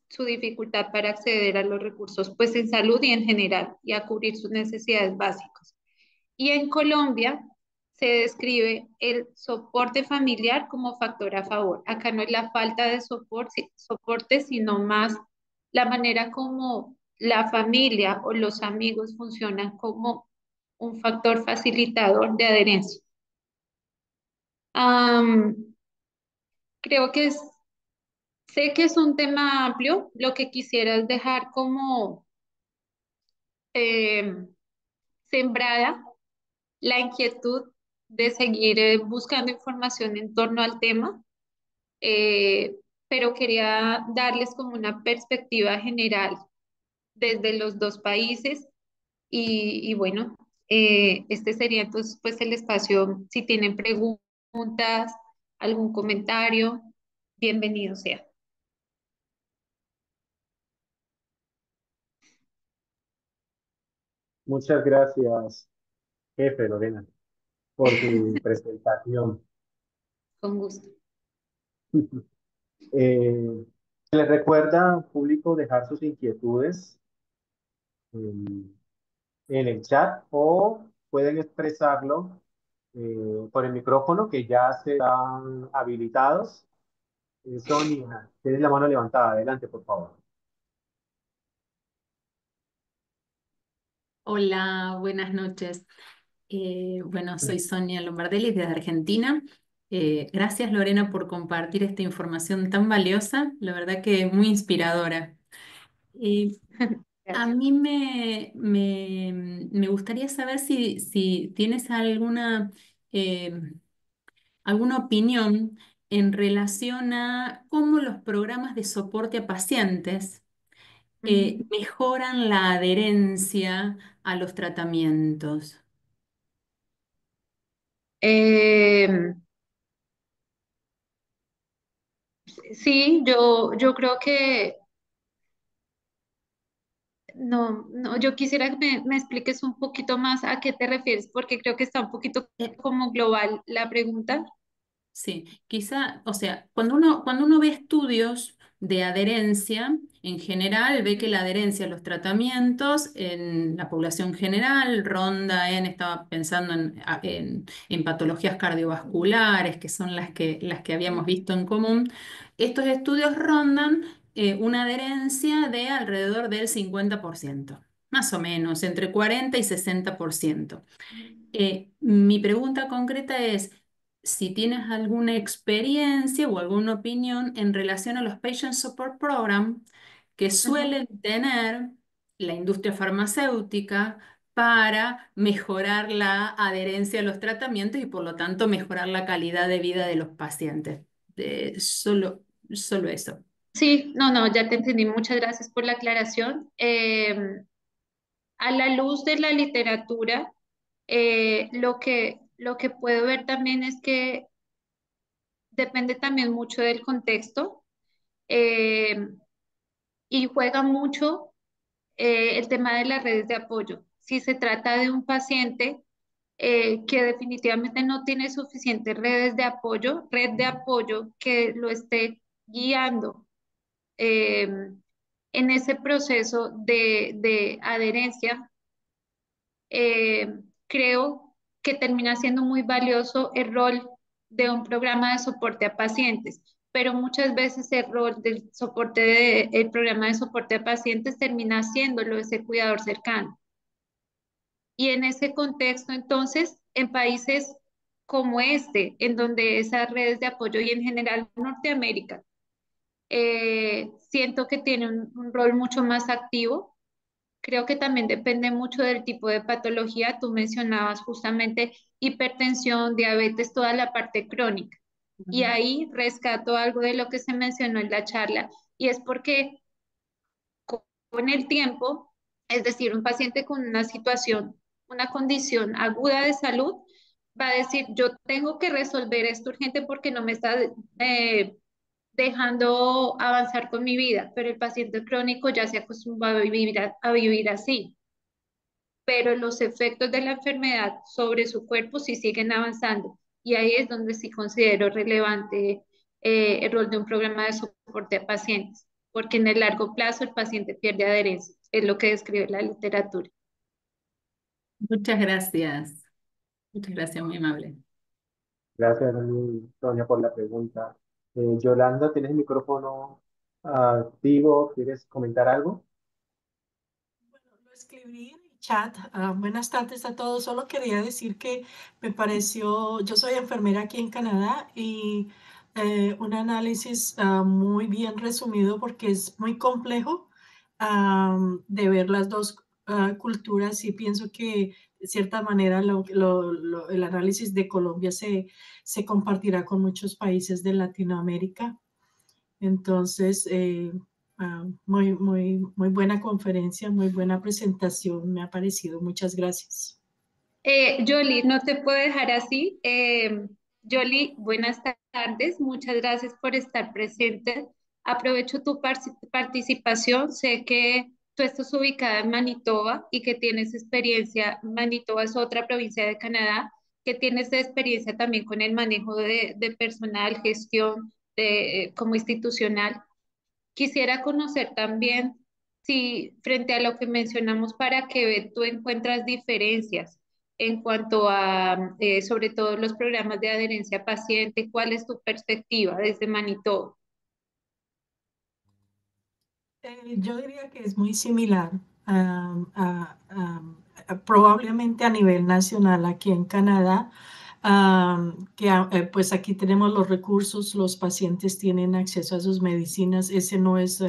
su dificultad para acceder a los recursos, pues en salud y en general, y a cubrir sus necesidades básicas. Y en Colombia se describe el soporte familiar como factor a favor. Acá no es la falta de soporte, sino más la manera como la familia o los amigos funcionan como un factor facilitador de adherencia. Am, creo que sé que es un tema amplio. Lo que quisiera es dejar como em, sembrada la inquietud de seguir buscando información en torno al tema, eh, pero quería darles como una perspectiva general desde los dos países y bueno, este sería entonces pues el espacio, si tienen preguntas, algún comentario, bienvenido sea. Muchas gracias, jefe Lorena, por su presentación. Con gusto. Les recuerda, público, dejar sus inquietudes en el chat o pueden expresarlo por el micrófono que ya se están habilitados. Sonia, tienes la mano levantada. Adelante, por favor. Hola, buenas noches. Bueno, soy Sonia Lombardelli desde Argentina. Gracias, Lorena, por compartir esta información tan valiosa, la verdad que muy inspiradora. Eh, a Gracias. mí me gustaría saber si tienes eh, alguna opinión en relación a cómo los programas de soporte a pacientes Ujú. mejoran la adherencia a los tratamientos. Eh, sí, yo creo que no, yo quisiera que me expliques un poquito más a qué te refieres, porque creo que está un poquito Eh, como global la pregunta. Sí, quizá, o sea, cuando uno ve estudios de adherencia, en general ve que la adherencia a los tratamientos en la población general estaba pensando en patologías cardiovasculares, que son las que habíamos visto en común, estos estudios rondan una adherencia de alrededor del 50%, más o menos, entre 40 y 60%. Mi pregunta concreta es si tienes alguna experiencia o alguna opinión en relación a los Patient Support Program que Ujú. suelen tener la industria farmacéutica para mejorar la adherencia a los tratamientos y por lo tanto mejorar la calidad de vida de los pacientes. Solo eso. Sí, no, ya te entendí. Muchas gracias por la aclaración. A la luz de la literatura, lo que puedo ver también es que depende también mucho del contexto eh, y juega mucho el tema de las redes de apoyo. Si se trata de un paciente que definitivamente no tiene suficientes redes de apoyo, red de apoyo que lo esté guiando eh, en ese proceso de adherencia, eh, creo que termina siendo muy valioso el rol de un programa de soporte a pacientes, pero muchas veces el rol del soporte el programa de soporte a pacientes termina haciéndolo ese cuidador cercano. Y en ese contexto, entonces, en países como este, en donde esas redes de apoyo y en general Norteamérica, siento que tiene un rol mucho más activo. Creo que también depende mucho del tipo de patología. Tú mencionabas justamente hipertensión, diabetes, toda la parte crónica. Y Ujú. ahí rescato algo de lo que se mencionó en la charla, y es porque con el tiempo, es decir, un paciente con una situación, una condición aguda de salud, va a decir, yo tengo que resolver esto urgente porque no me está dejando avanzar con mi vida, pero el paciente crónico ya se acostumbró a vivir así, pero los efectos de la enfermedad sobre su cuerpo sí siguen avanzando. Y ahí es donde sí considero relevante el rol de un programa de soporte a pacientes, porque en el largo plazo el paciente pierde adherencia, es lo que describe la literatura. Muchas gracias. Muchas gracias, muy amable. Gracias, Sonia, por la pregunta. Yolanda, ¿tienes el micrófono activo? ¿Quieres comentar algo? Bueno, lo escribí en el chat. Buenas tardes a todos. Solo quería decir que me pareció, yo soy enfermera aquí en Canadá y un análisis muy bien resumido porque es muy complejo de ver las dos culturas y pienso que de cierta manera el análisis de Colombia se compartirá con muchos países de Latinoamérica. Entonces, muy buena conferencia, muy buena presentación, me ha parecido. Muchas gracias. Yoli, no te puedo dejar así. Yoli, buenas tardes. Muchas gracias por estar presente. Aprovecho tu participación. Sé que tú estás ubicada en Manitoba y que tienes experiencia. Manitoba es otra provincia de Canadá que tienes experiencia también con el manejo de personal, gestión como institucional. Quisiera conocer también si frente a lo que mencionamos para que tú encuentras diferencias en cuanto a, sobre todo, los programas de adherencia paciente. ¿Cuál es tu perspectiva desde Manitoba? Yo diría que es muy similar, probablemente a nivel nacional aquí en Canadá, pues aquí tenemos los recursos, los pacientes tienen acceso a sus medicinas, ese no es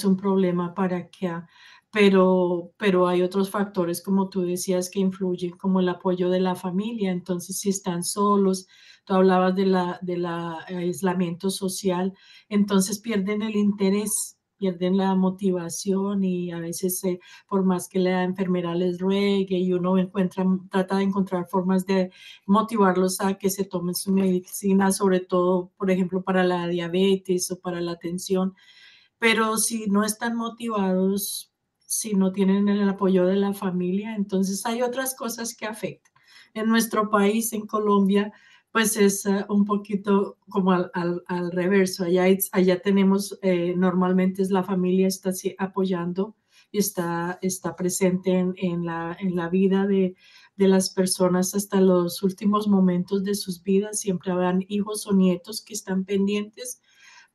un problema para acá, pero hay otros factores, como tú decías, que influyen, como el apoyo de la familia. Entonces, si están solos, tú hablabas de la aislamiento social, entonces pierden el interés, pierden la motivación y a veces por más que la enfermera les ruegue y uno trata de encontrar formas de motivarlos a que se tomen su medicina, sobre todo, por ejemplo, para la diabetes o para la tensión, pero si no están motivados, si no tienen el apoyo de la familia, entonces hay otras cosas que afectan. En nuestro país, en Colombia, pues es un poquito como al reverso. Allá tenemos, normalmente es la familia está apoyando y está presente en la vida de las personas hasta los últimos momentos de sus vidas. Siempre habrán hijos o nietos que están pendientes,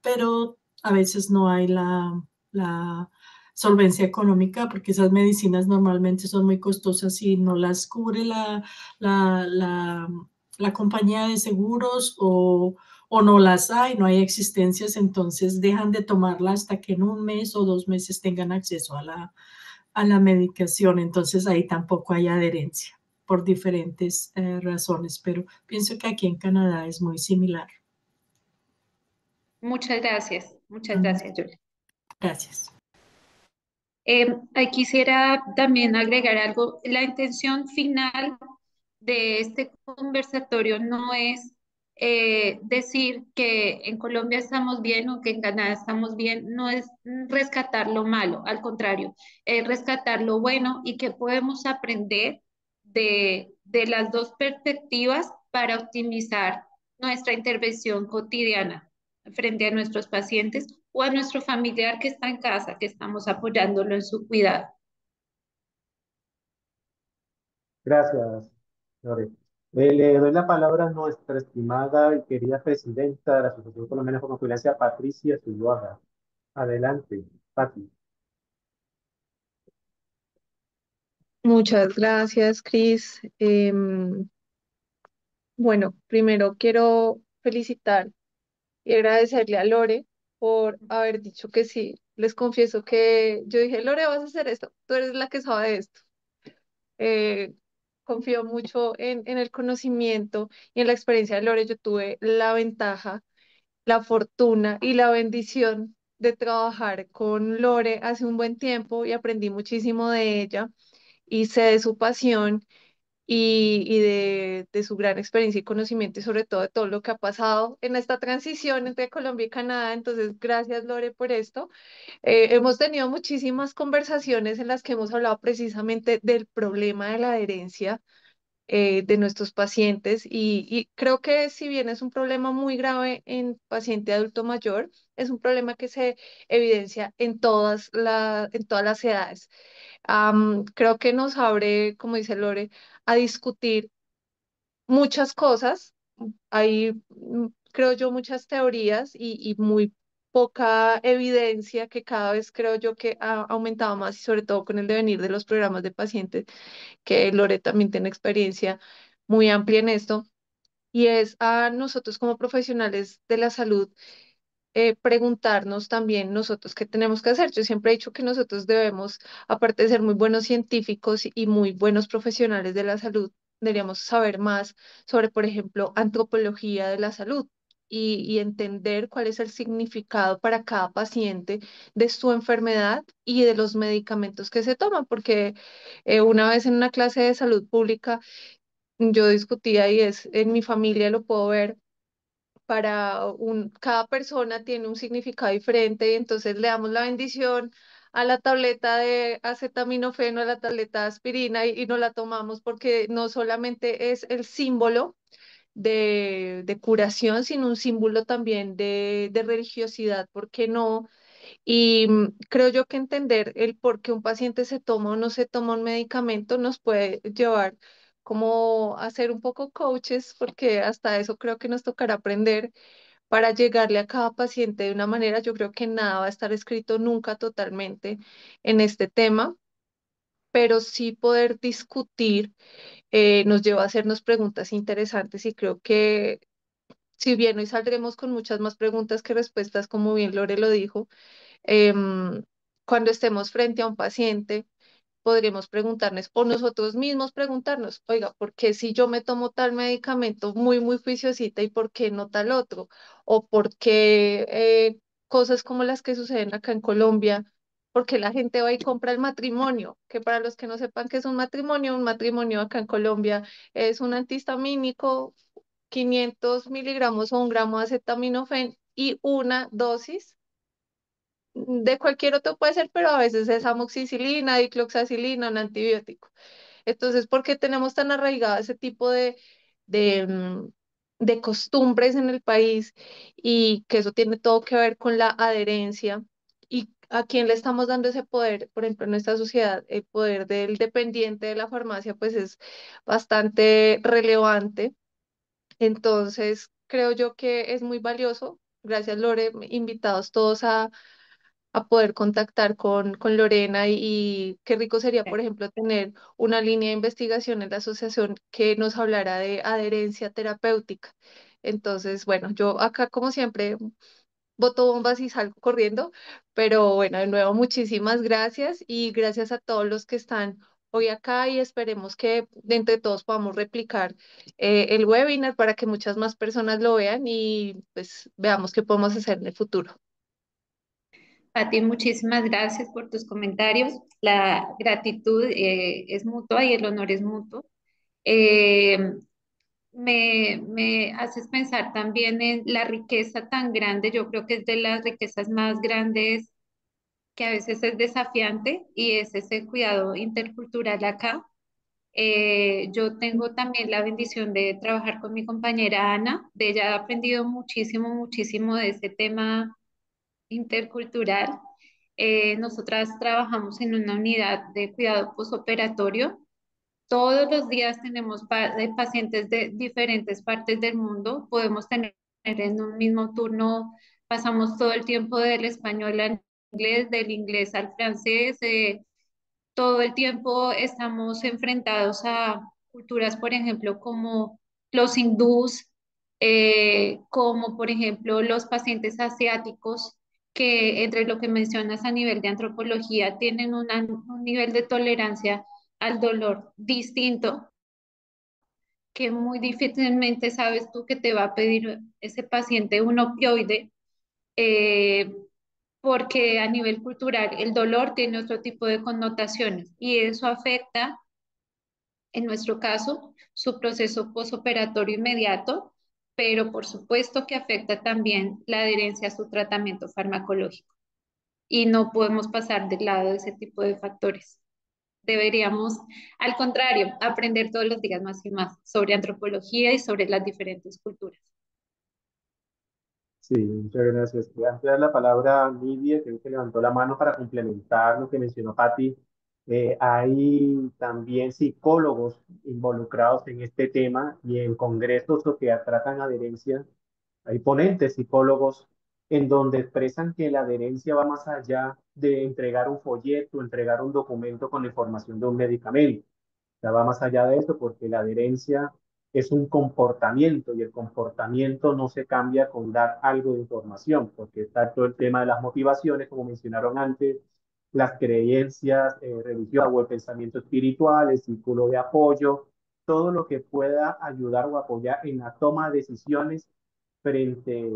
pero a veces no hay la solvencia económica porque esas medicinas normalmente son muy costosas y no las cubre la, la, la compañía de seguros o no las hay, no hay existencias, entonces dejan de tomarla hasta que en un mes o 2 meses tengan acceso a la medicación, entonces ahí tampoco hay adherencia por diferentes razones, pero pienso que aquí en Canadá es muy similar. Muchas Mm, gracias, Julia. Gracias. Ahí quisiera también agregar algo. La intención final de este conversatorio no es decir que en Colombia estamos bien o que en Canadá estamos bien, no es rescatar lo malo, al contrario, es rescatar lo bueno y que podemos aprender de las dos perspectivas para optimizar nuestra intervención cotidiana frente a nuestros pacientes o a nuestro familiar que está en casa, que estamos apoyándolo en su cuidado. Gracias, Lore. Le doy la palabra a nuestra estimada y querida presidenta de la Asociación Colombiana de Farmacovigilancia, Patricia Zuluaga. Adelante, Pati. Muchas gracias, Cris. Bueno, primero quiero felicitar y agradecerle a Lore por haber dicho que sí. Les confieso que yo dije, Lore, vas a hacer esto, tú eres la que sabe de esto. Eh, Confío mucho en el conocimiento y en la experiencia de Lore. Yo tuve la ventaja, la fortuna y la bendición de trabajar con Lore hace un buen tiempo y aprendí muchísimo de ella y sé de su pasión y de su gran experiencia y conocimiento y sobre todo de todo lo que ha pasado en esta transición entre Colombia y Canadá. Entonces, gracias Lore por esto. Hemos tenido muchísimas conversaciones en las que hemos hablado precisamente del problema de la adherencia de nuestros pacientes y creo que si bien es un problema muy grave en paciente adulto mayor, es un problema que se evidencia en todas las edades. Creo que nos abre, como dice Lore, a discutir muchas cosas. Hay, creo yo, muchas teorías y muy poca evidencia que cada vez creo yo que ha aumentado más y sobre todo con el devenir de los programas de pacientes, que Lore también tiene experiencia muy amplia en esto. Y es a nosotros como profesionales de la salud preguntarnos también nosotros qué tenemos que hacer. Yo siempre he dicho que nosotros debemos, aparte de ser muy buenos científicos y muy buenos profesionales de la salud, deberíamos saber más sobre, por ejemplo, antropología de la salud. Y entender cuál es el significado para cada paciente de su enfermedad y de los medicamentos que se toman, porque una vez en una clase de salud pública yo discutía y es, en mi familia lo puedo ver, cada persona tiene un significado diferente y entonces le damos la bendición a la tableta de acetaminofeno, a la tableta de aspirina y no la tomamos porque no solamente es el símbolo de curación, sino un símbolo también de religiosidad, ¿por qué no? Y creo yo que entender el por qué un paciente se toma o no se toma un medicamento nos puede llevar como a ser un poco coaches, porque hasta eso creo que nos tocará aprender para llegarle a cada paciente de una manera. Yo creo que nada va a estar escrito nunca totalmente en este tema, pero sí poder discutir nos lleva a hacernos preguntas interesantes y creo que si bien hoy saldremos con muchas más preguntas que respuestas, como bien Lore lo dijo, em, cuando estemos frente a un paciente, podremos preguntarnos, o nosotros mismos preguntarnos, oiga, ¿por qué si yo me tomo tal medicamento muy juiciosita y por qué no tal otro? O por qué cosas como las que suceden acá en Colombia, porque la gente va y compra el matrimonio, que para los que no sepan qué es un matrimonio acá en Colombia es un antihistamínico, 500 miligramos o 1 gramo de acetaminofén y una dosis de cualquier otro puede ser, pero a veces es amoxicilina, dicloxacilina, un antibiótico. Entonces, ¿por qué tenemos tan arraigado ese tipo de, mm, de costumbres en el país y que eso tiene todo que ver con la adherencia? ¿Y a quién le estamos dando ese poder? Por ejemplo, en nuestra sociedad, el poder del dependiente de la farmacia, pues es bastante relevante. Entonces, creo yo que es muy valioso. Gracias, Lore, invitados todos a poder contactar con Lorena y qué rico sería, por ejemplo, tener una línea de investigación en la asociación que nos hablara de adherencia terapéutica. Entonces, bueno, yo acá como siempre boto bombas y salgo corriendo, pero bueno, de nuevo muchísimas gracias y gracias a todos los que están hoy acá y esperemos que de entre todos podamos replicar el webinar para que muchas más personas lo vean y pues veamos qué podemos hacer en el futuro. Pati, muchísimas gracias por tus comentarios. La gratitud es mutua y el honor es mutuo. Eh, me haces pensar también en la riqueza tan grande. Yo creo que es de las riquezas más grandes que a veces es desafiante y es ese cuidado intercultural acá. Yo tengo también la bendición de trabajar con mi compañera Ana. De ella he aprendido muchísimo de ese tema intercultural. Nosotras trabajamos en una unidad de cuidado posoperatorio. Todos los días tenemos pacientes de diferentes partes del mundo. Podemos tener en un mismo turno, pasamos todo el tiempo del español al inglés, del inglés al francés. Todo el tiempo estamos enfrentados a culturas, por ejemplo, como los hindús, como por ejemplo los pacientes asiáticos, que entre lo que mencionas a nivel de antropología tienen un nivel de tolerancia al dolor distinto, que muy difícilmente sabes tú que te va a pedir ese paciente un opioide. eh, Porque a nivel cultural el dolor tiene otro tipo de connotaciones y eso afecta, en nuestro caso, su proceso posoperatorio inmediato, pero por supuesto que afecta también la adherencia a su tratamiento farmacológico y no podemos pasar del lado de ese tipo de factores. Deberíamos, al contrario, aprender todos los días más y más sobre antropología y sobre las diferentes culturas. Sí, muchas gracias. Antes de dar la palabra a Nidia, que levantó la mano para complementar lo que mencionó Patti, hay también psicólogos involucrados en este tema y en congresos o que tratan adherencia. Hay ponentes psicólogos en donde expresan que la adherencia va más allá de entregar un folleto, entregar un documento con la información de un medicamento. Ya va más allá de eso porque la adherencia es un comportamiento y el comportamiento no se cambia con dar algo de información, porque está todo el tema de las motivaciones, como mencionaron antes, las creencias religiosas o el pensamiento espiritual, el círculo de apoyo, todo lo que pueda ayudar o apoyar en la toma de decisiones frente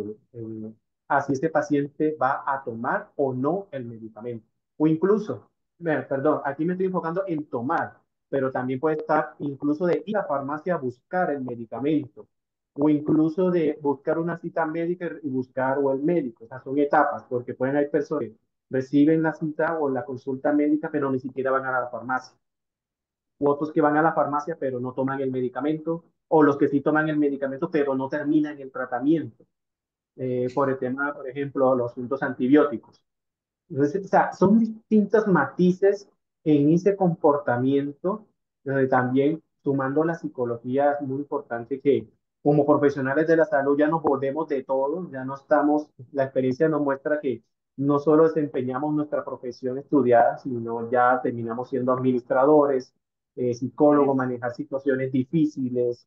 a si este paciente va a tomar o no el medicamento. O incluso, perdón, aquí me estoy enfocando en tomar, pero también puede estar incluso de ir a la farmacia a buscar el medicamento o incluso de buscar una cita médica y buscar o el médico. O sea, son etapas, porque pueden haber personas que reciben la cita o la consulta médica, pero ni siquiera van a la farmacia. U otros que van a la farmacia, pero no toman el medicamento, o los que sí toman el medicamento, pero no terminan el tratamiento. Por el tema, por ejemplo, los asuntos antibióticos. Entonces, o sea, son distintos matices en ese comportamiento, donde también sumando la psicología, es muy importante que como profesionales de la salud ya nos volvemos de todo, ya no estamos, la experiencia nos muestra que no solo desempeñamos nuestra profesión estudiada, sino ya terminamos siendo administradores, psicólogos, manejar situaciones difíciles,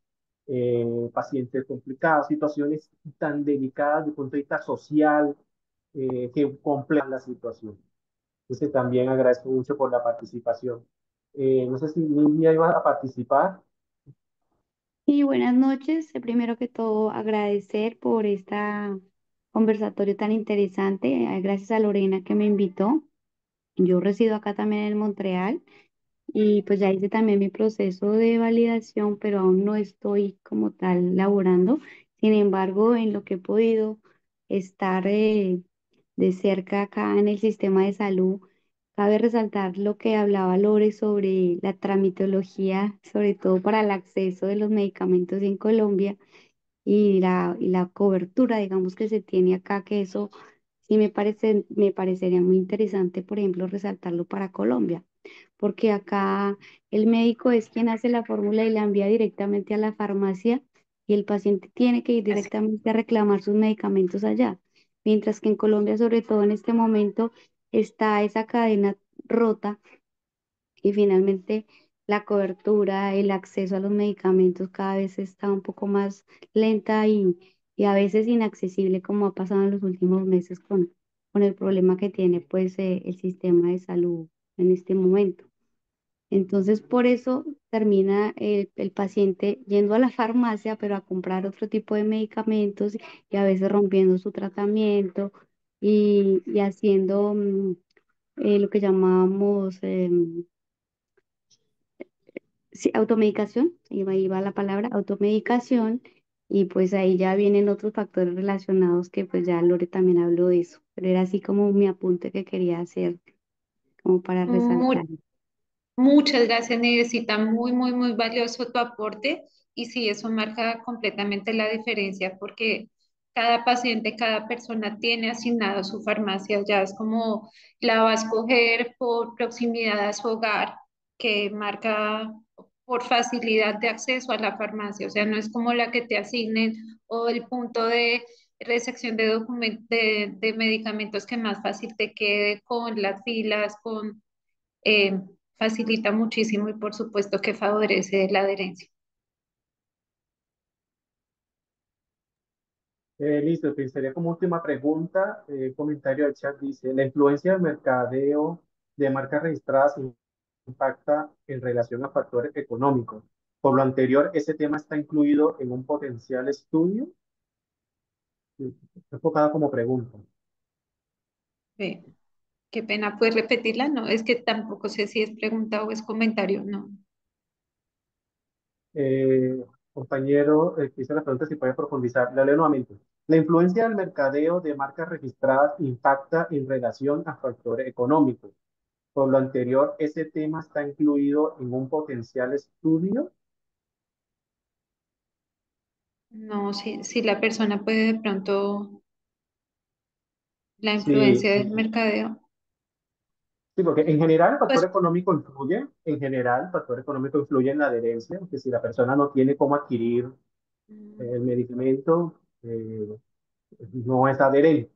pacientes complicados, situaciones tan delicadas desde el punto de vista social, que complican la situación. Entonces también agradezco mucho por la participación. No sé si Nidia iba a participar. Y buenas noches. Primero que todo, agradecer por este conversatorio tan interesante. Gracias a Lorena que me invitó. Yo resido acá también en Montreal y pues ya hice también mi proceso de validación, pero aún no estoy como tal laborando. Sin embargo, en lo que he podido estar de cerca acá en el sistema de salud, cabe resaltar lo que hablaba Lore sobre la tramitología, sobre todo para el acceso de los medicamentos en Colombia y la cobertura, digamos, que se tiene acá, que eso sí me parecería muy interesante, por ejemplo, resaltarlo para Colombia, porque acá el médico es quien hace la fórmula y la envía directamente a la farmacia y el paciente tiene que ir Así. directamente a reclamar sus medicamentos allá, mientras que en Colombia, sobre todo en este momento, está esa cadena rota y finalmente la cobertura, el acceso a los medicamentos cada vez está un poco más lenta y a veces inaccesible, como ha pasado en los últimos meses con el problema que tiene pues el sistema de salud en este momento. Entonces, por eso termina el paciente yendo a la farmacia, pero a comprar otro tipo de medicamentos y a veces rompiendo su tratamiento y haciendo lo que llamamos sí, automedicación, ahí va la palabra, automedicación, y pues ahí ya vienen otros factores relacionados que pues ya Lore también habló de eso, pero era así como mi apunte que quería hacer, como para Mu- resaltar. Muchas gracias, Nedecita. Muy, muy, muy valioso tu aporte. Y sí, eso marca completamente la diferencia porque cada paciente, cada persona tiene asignado su farmacia. Ya es como la va a escoger por proximidad a su hogar, que marca por facilidad de acceso a la farmacia. O sea, no es como la que te asignen o el punto de recepción de, de medicamentos que más fácil te quede con las filas, con eh, facilita muchísimo y por supuesto que favorece la adherencia. Listo, pensaría como última pregunta, comentario del chat dice, ¿la influencia del mercadeo de marcas registradas impacta en relación a factores económicos? Por lo anterior, ¿ese tema está incluido en un potencial estudio? Sí, enfocada como pregunta. Ve, qué pena, ¿puedes repetirla? No, es que tampoco sé si es pregunta o es comentario, no. Compañero, que hizo la pregunta, si puede profundizar. La leo nuevamente. La influencia del mercadeo de marcas registradas impacta en relación a factores económicos. Por lo anterior, ¿ese tema está incluido en un potencial estudio? No, si la persona puede de pronto la Sí, influencia del mercadeo. sí, porque en general el factor Pues económico influye, en general el factor económico influye en la adherencia, que si la persona no tiene cómo adquirir el medicamento, no es adherente.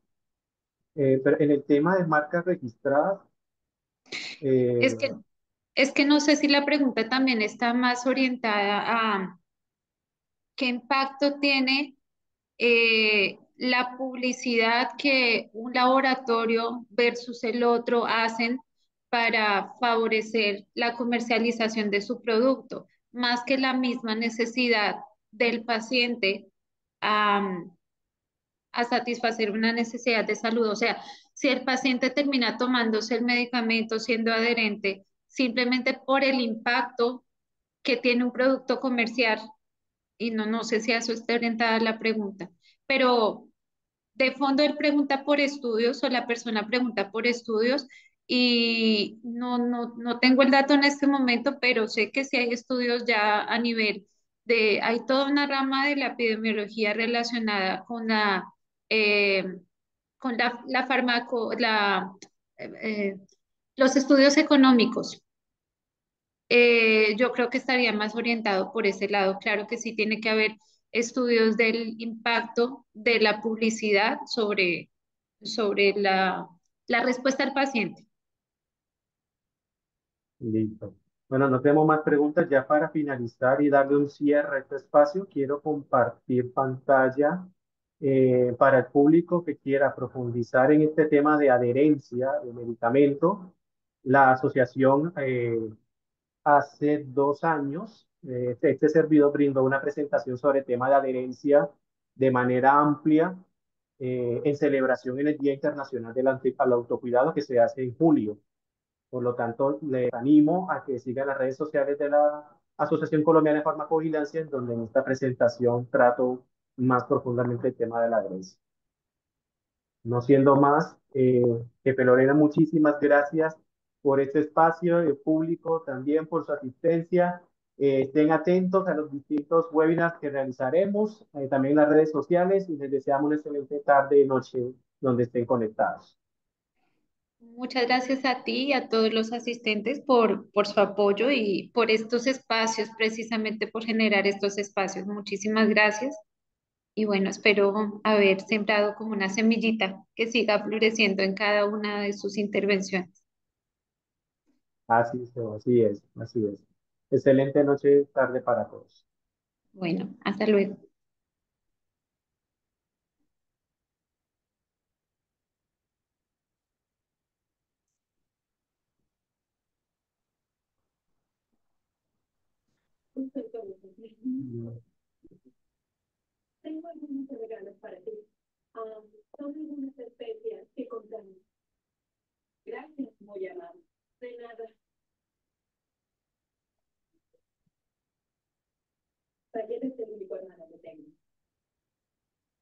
Pero en el tema de marcas registradas, es eh, que, es que no sé si la pregunta también está más orientada a qué impacto tiene la publicidad que un laboratorio versus el otro hacen para favorecer la comercialización de su producto, más que la misma necesidad del paciente a satisfacer una necesidad de salud. O sea, si el paciente termina tomándose el medicamento siendo adherente simplemente por el impacto que tiene un producto comercial, y no sé si a eso está orientada la pregunta, pero de fondo él pregunta por estudios o la persona pregunta por estudios y no tengo el dato en este momento, pero sé que sí hay estudios ya a nivel hay toda una rama de la epidemiología relacionada eh, con la farmaco, eh, los estudios económicos. yo creo que estaría más orientado por ese lado. Claro que sí tiene que haber estudios del impacto de la publicidad sobre la respuesta al paciente. Listo. Bueno, no tenemos más preguntas. Ya para finalizar y darle un cierre a este espacio, quiero compartir pantalla para el público que quiera profundizar en este tema de adherencia de medicamento. La asociación hace 2 años, este servidor brindó una presentación sobre el tema de adherencia de manera amplia en celebración en el Día Internacional al Autocuidado que se hace en julio. Por lo tanto, les animo a que sigan las redes sociales de la Asociación Colombiana de Farmacovigilancia, en donde en esta presentación trato más profundamente el tema de la adherencia. No siendo más, Jefe Lorena, muchísimas gracias por este espacio público, también por su asistencia. Estén atentos a los distintos webinars que realizaremos, también en las redes sociales, y les deseamos una excelente tarde y noche donde estén conectados. Muchas gracias a ti y a todos los asistentes por su apoyo y por estos espacios, precisamente por generar estos espacios. Muchísimas gracias. Y bueno, espero haber sembrado como una semillita que siga floreciendo en cada una de sus intervenciones. Así es, así es. Excelente noche, tarde para todos. Bueno, hasta luego. Tengo algunos regalos para ti. Son algunas especias que compramos. Gracias, muy amable. De nada. Talleres es el único hermano que tengo.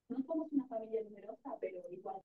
No somos una familia numerosa, pero igual.